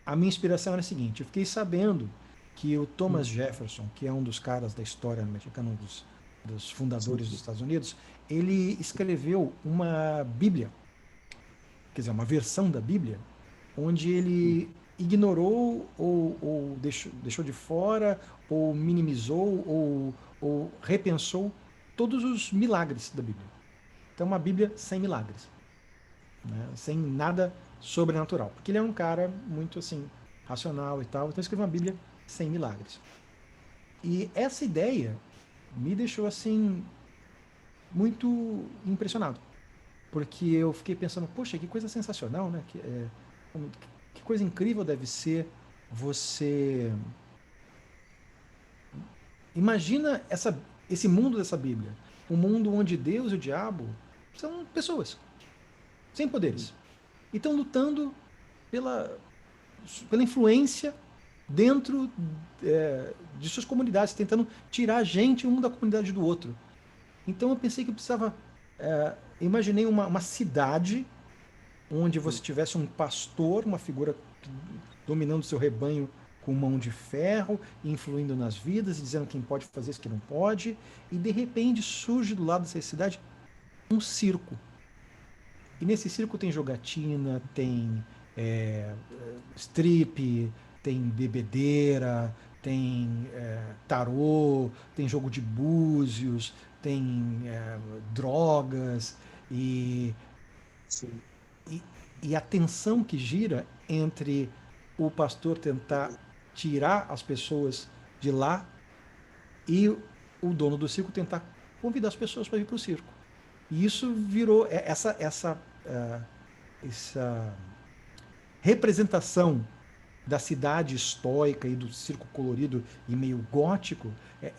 a minha inspiração era a seguinte: eu fiquei sabendo que o Thomas Jefferson, que é um dos caras da história americana, um dos fundadores dos Estados Unidos, ele escreveu uma Bíblia, quer dizer, uma versão da Bíblia, onde ele ignorou ou deixou de fora, ou minimizou, ou repensou todos os milagres da Bíblia. Então, uma Bíblia sem milagres, né? Sem nada sobrenatural, porque ele é um cara muito assim racional e tal, então escreveu uma Bíblia sem milagres. E essa ideia me deixou assim muito impressionado, porque eu fiquei pensando, poxa, que coisa sensacional, né? Que coisa incrível deve ser você... Imagina esse mundo dessa Bíblia, um mundo onde Deus e o diabo são pessoas sem poderes e estão lutando pela influência dentro de suas comunidades, tentando tirar a gente um da comunidade do outro. Então eu pensei que eu precisava... imaginei uma cidade onde você tivesse um pastor, uma figura dominando seu rebanho com mão de ferro, influindo nas vidas, dizendo quem pode fazer isso, quem não pode, e de repente surge do lado dessa cidade um circo. E nesse circo tem jogatina, tem strip, tem bebedeira, tem tarô, tem jogo de búzios, tem drogas e a tensão que gira entre o pastor tentar tirar as pessoas de lá e o dono do circo tentar convidar as pessoas para vir para o circo. E isso virou essa representação da cidade estoica e do circo colorido e meio gótico.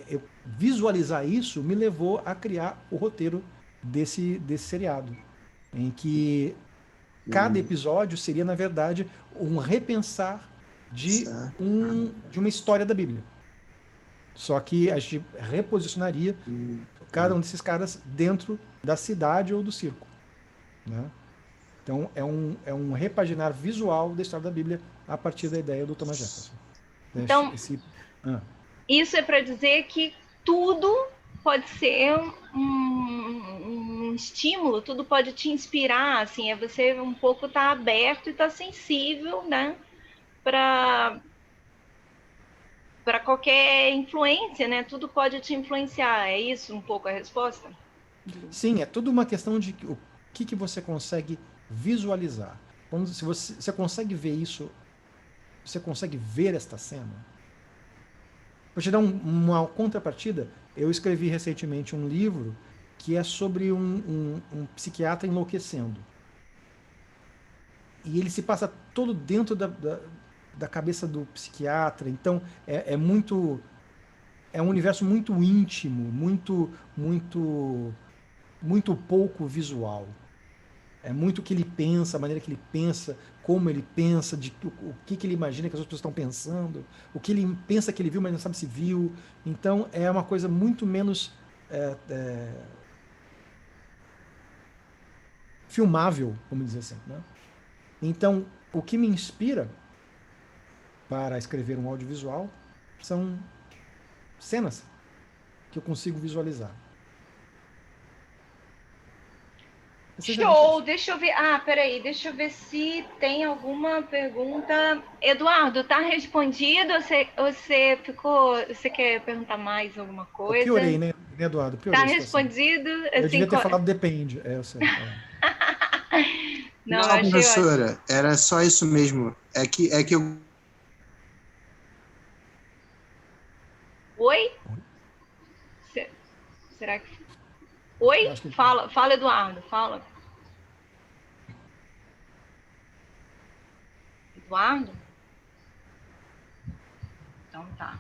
Eu visualizar isso me levou a criar o roteiro desse seriado, em que cada episódio seria, na verdade, um repensar de uma história da Bíblia. Só que a gente reposicionaria cada um desses caras dentro da cidade ou do circo, né? Então, é um repaginar visual da história da Bíblia a partir da ideia do Thomas Jefferson. Então, isso é para dizer que tudo pode ser um estímulo, tudo pode te inspirar, assim, é você um pouco estar aberto e estar sensível, né, para qualquer influência, né? Tudo pode te influenciar. É isso um pouco a resposta? Sim, é tudo uma questão de o que você consegue visualizar. Se você consegue ver isso, você consegue ver esta cena. Vou te dar uma contrapartida. Eu escrevi recentemente um livro que é sobre um psiquiatra enlouquecendo. E ele se passa todo dentro da cabeça do psiquiatra. Então, é um universo muito íntimo, muito pouco visual. É muito o que ele pensa, a maneira que ele pensa, como ele pensa, o que ele imagina que as outras pessoas estão pensando, o que ele pensa que ele viu, mas não sabe se viu. Então, é uma coisa muito menos filmável, vamos dizer assim, né? Então, o que me inspira para escrever um audiovisual são cenas que eu consigo visualizar. Show! Deixa eu ver. Peraí, deixa eu ver se tem alguma pergunta. Eduardo, tá respondido? Você ficou. Você quer perguntar mais alguma coisa? Eu piorei, né, Eduardo? Piorei tá respondido? Eu devia ter falado depende. Eu sei. Não, professora, era só isso mesmo. É que eu. Oi? Será que. Oi? Fala, Eduardo, fala. Eduardo? Então tá.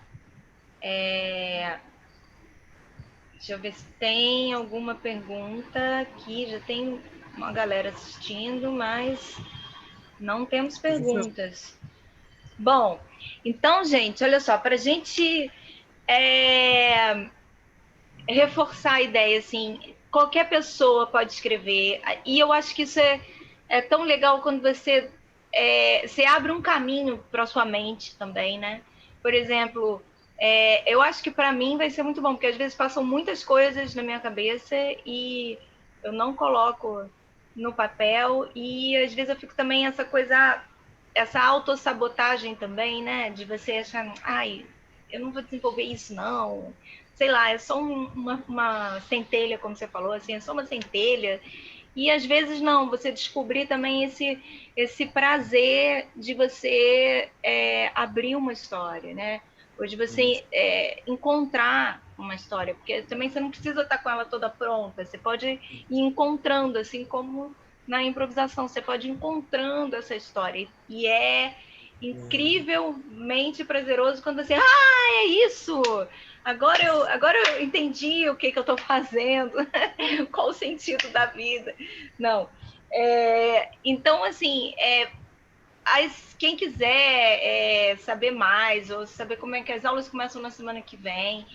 Deixa eu ver se tem alguma pergunta aqui. Já tem uma galera assistindo, mas não temos perguntas. Bom, então, gente, olha só, para a gente reforçar a ideia, assim, qualquer pessoa pode escrever, e eu acho que isso é tão legal quando você abre um caminho para sua mente também, né? Por exemplo, eu acho que para mim vai ser muito bom, porque às vezes passam muitas coisas na minha cabeça e eu não coloco no papel, e às vezes eu fico também essa autossabotagem também, né? De você achar, eu não vou desenvolver isso, não. Sei lá, é só uma centelha, como você falou, assim, é só uma centelha. E às vezes não, você descobrir também esse prazer de você abrir uma história, né? Ou de você encontrar uma história, porque também você não precisa estar com ela toda pronta, você pode ir encontrando, assim como na improvisação, você pode ir encontrando essa história. E é incrivelmente prazeroso quando você, é isso! Agora eu entendi o que eu estou fazendo, qual o sentido da vida. Não. Então, assim, quem quiser saber mais ou saber como é que as aulas começam na semana que vem,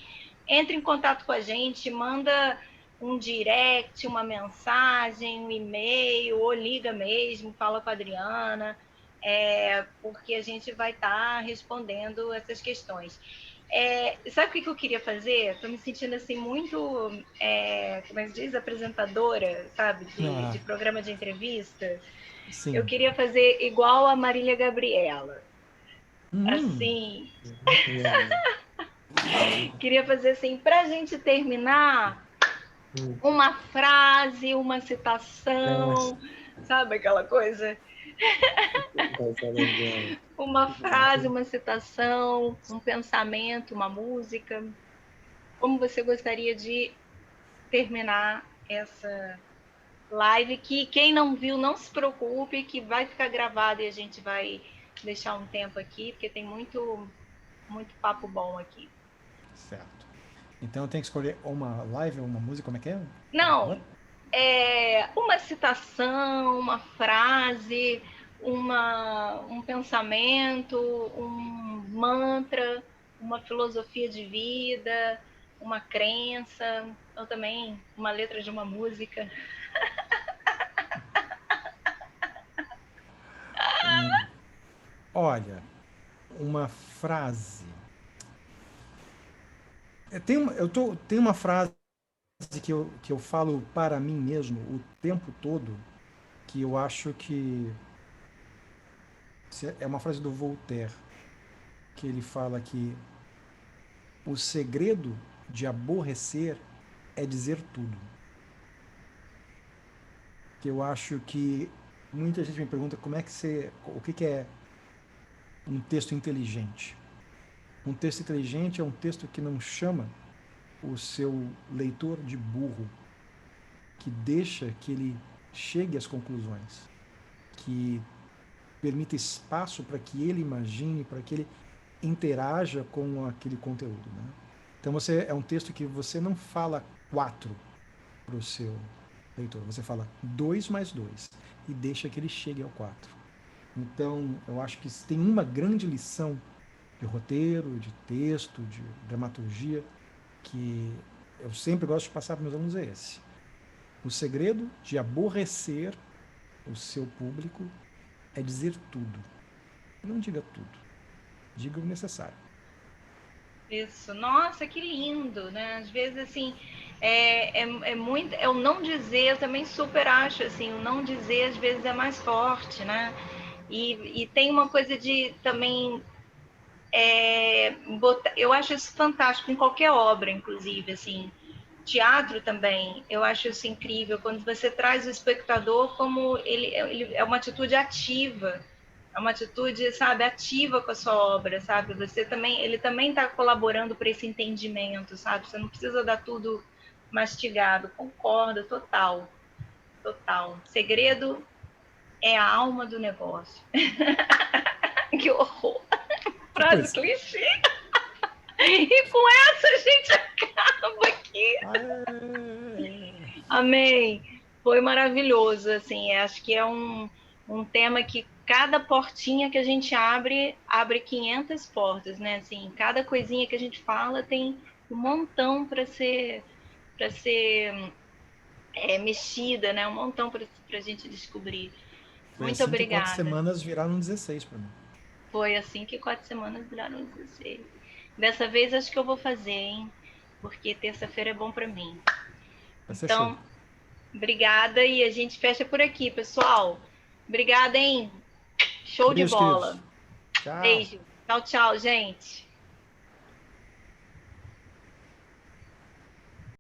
entre em contato com a gente, manda um direct, uma mensagem, um e-mail, ou liga mesmo, fala com a Adriana, porque a gente vai estar respondendo essas questões. Sabe o que eu queria fazer? Estou me sentindo assim muito, como é que diz, apresentadora, sabe, de programa de entrevista. Sim. Eu queria fazer igual a Marília Gabriela. Assim. Queria fazer assim, para a gente terminar, uma frase, uma citação, sabe aquela coisa? Uma frase, uma citação, um pensamento, uma música. Como você gostaria de terminar essa live, que quem não viu, não se preocupe, que vai ficar gravado e a gente vai deixar um tempo aqui, porque tem muito papo bom aqui. Certo. Então eu tenho que escolher uma live ou uma música, como é que é? Não, uma citação, uma frase, um pensamento, um mantra, uma filosofia de vida, uma crença, ou também uma letra de uma música. Olha, uma frase. Tem uma frase que eu falo para mim mesmo o tempo todo, que eu acho que é uma frase do Voltaire, que ele fala que o segredo de aborrecer é dizer tudo. Que eu acho que muita gente me pergunta o que é um texto inteligente. Um texto inteligente é um texto que não chama o seu leitor de burro, que deixa que ele chegue às conclusões, que permita espaço para que ele imagine, para que ele interaja com aquele conteúdo, né? Então é um texto que você não fala 4 para o seu leitor, você fala 2 mais 2 e deixa que ele chegue ao 4. Então eu acho que tem uma grande lição de roteiro, de texto, de dramaturgia, que eu sempre gosto de passar para meus alunos é esse. O segredo de aborrecer o seu público é dizer tudo. Não diga tudo. Diga o necessário. Isso, nossa, que lindo, né? Às vezes, assim, muito. É o não dizer, eu também super acho, assim, o não dizer às vezes é mais forte, né? E tem uma coisa de também. Eu acho isso fantástico em qualquer obra, inclusive, assim. Teatro também, eu acho isso incrível, quando você traz o espectador como ele é uma atitude ativa, é uma atitude, sabe, ativa com a sua obra, sabe? Ele também está colaborando para esse entendimento, sabe? Você não precisa dar tudo mastigado. Concordo, total, total. Segredo é a alma do negócio. Que horror! Frase clichê. E com essa a gente acaba aqui. Amém. Foi maravilhoso, assim, acho que é um tema que cada portinha que a gente abre 500 portas, né? Assim, cada coisinha que a gente fala tem um montão para ser mexida, né? Um montão para a gente descobrir. Foi Muito assim que 4 obrigada. semanas viraram 16 para mim. Foi assim que 4 semanas viraram 16. Dessa vez acho que eu vou fazer, hein? Porque terça-feira é bom para mim. Vai ser Então, show. obrigada e a gente fecha por aqui, pessoal. Obrigada, hein? Show de Beijo, bola. queridos. Tchau. Beijo. Tchau, tchau, gente.